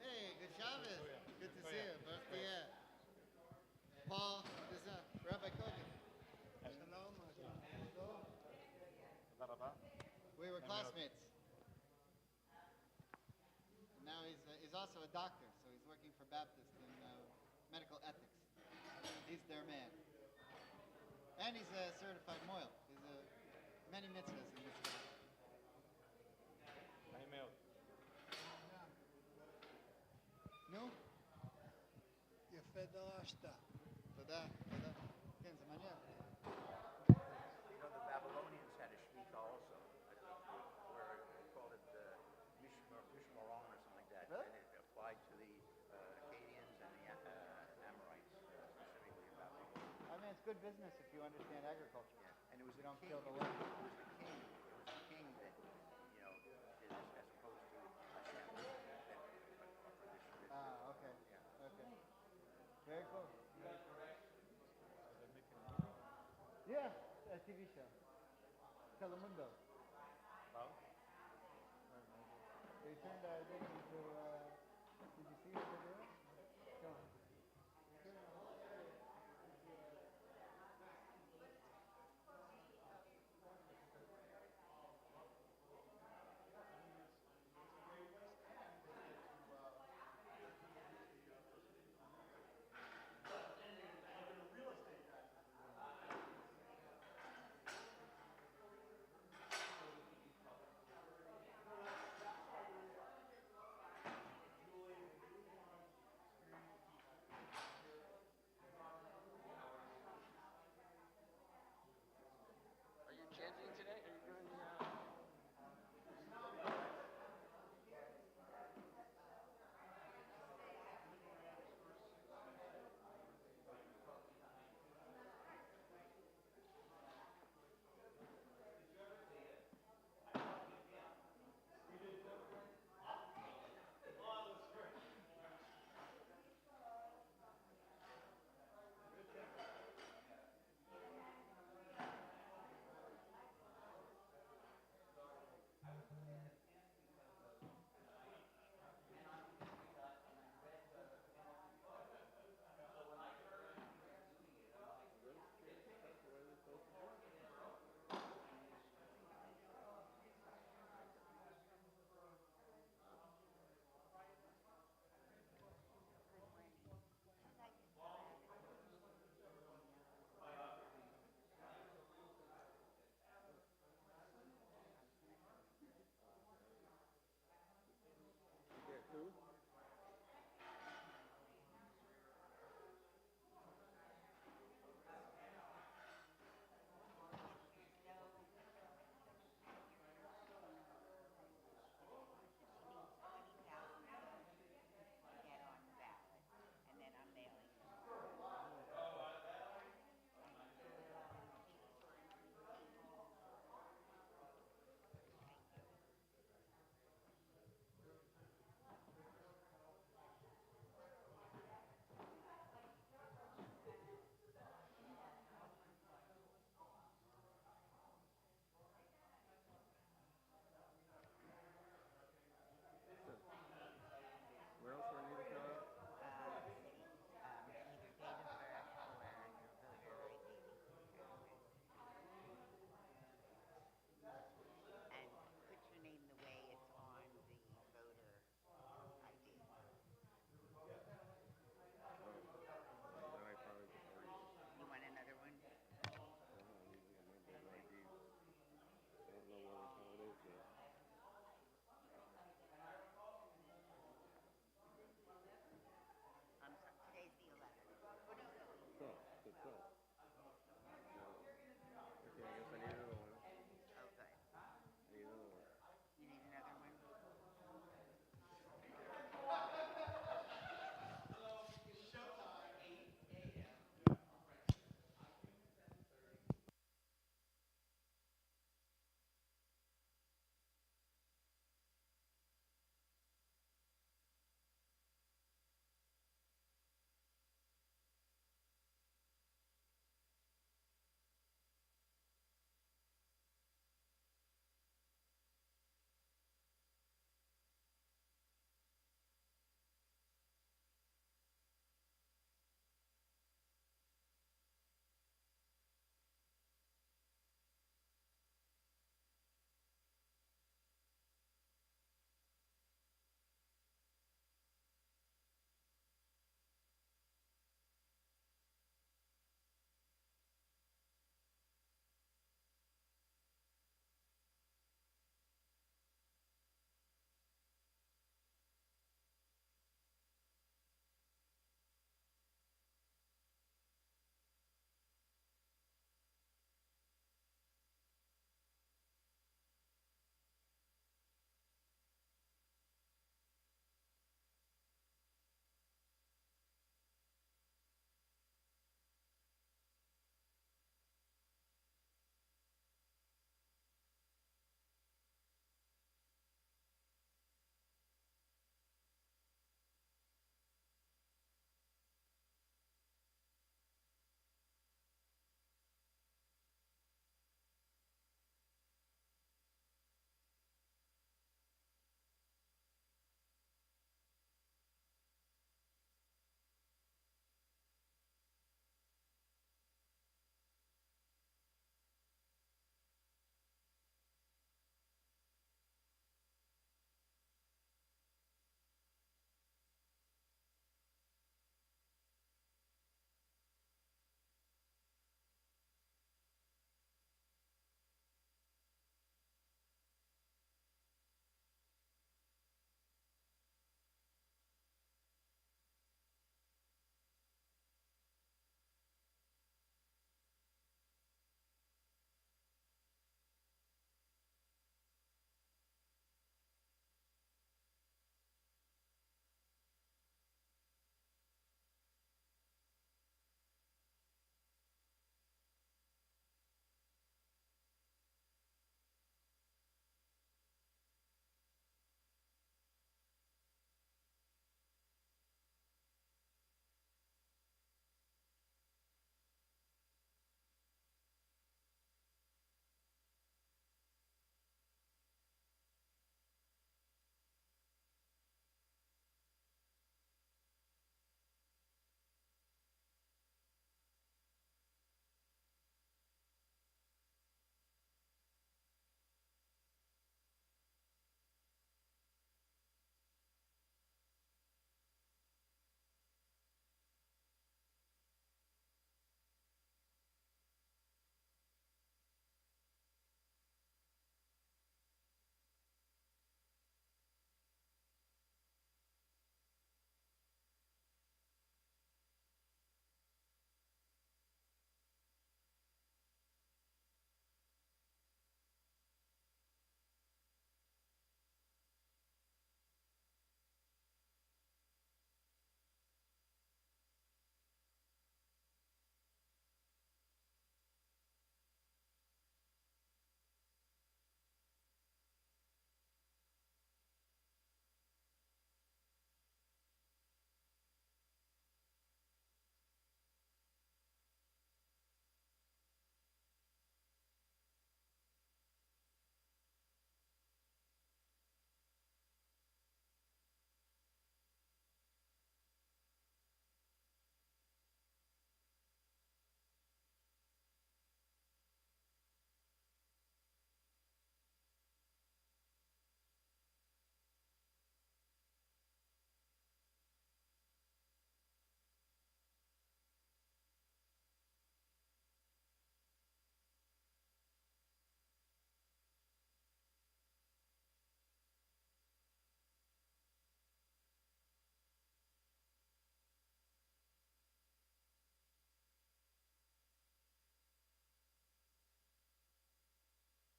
Hey, good Shabbos. Good to see you. Yeah. Paul, this is Rabbi Kogan. We were classmates. Now he's also a doctor, so he's working for Baptist in medical ethics. He's their man. And he's a certified moil. He's many mitzvahs in this guy. נו? יפה דרשת. תודה. כן, זה מעניין. You know, the Babylonians had a shmita also, where they called it Mishmaron or something like that. Really? And it applied to the Akkadians and the Amorites, specifically in Babylon. I mean, it's good business if you understand agriculture. Yeah, and it was You don't king, kill the it land. was the king. It was the king that, you know, did this as opposed to Hashem. Ah, okay. Yeah. Okay. Very cool. Yeah, a TV show. Telemundo. They turned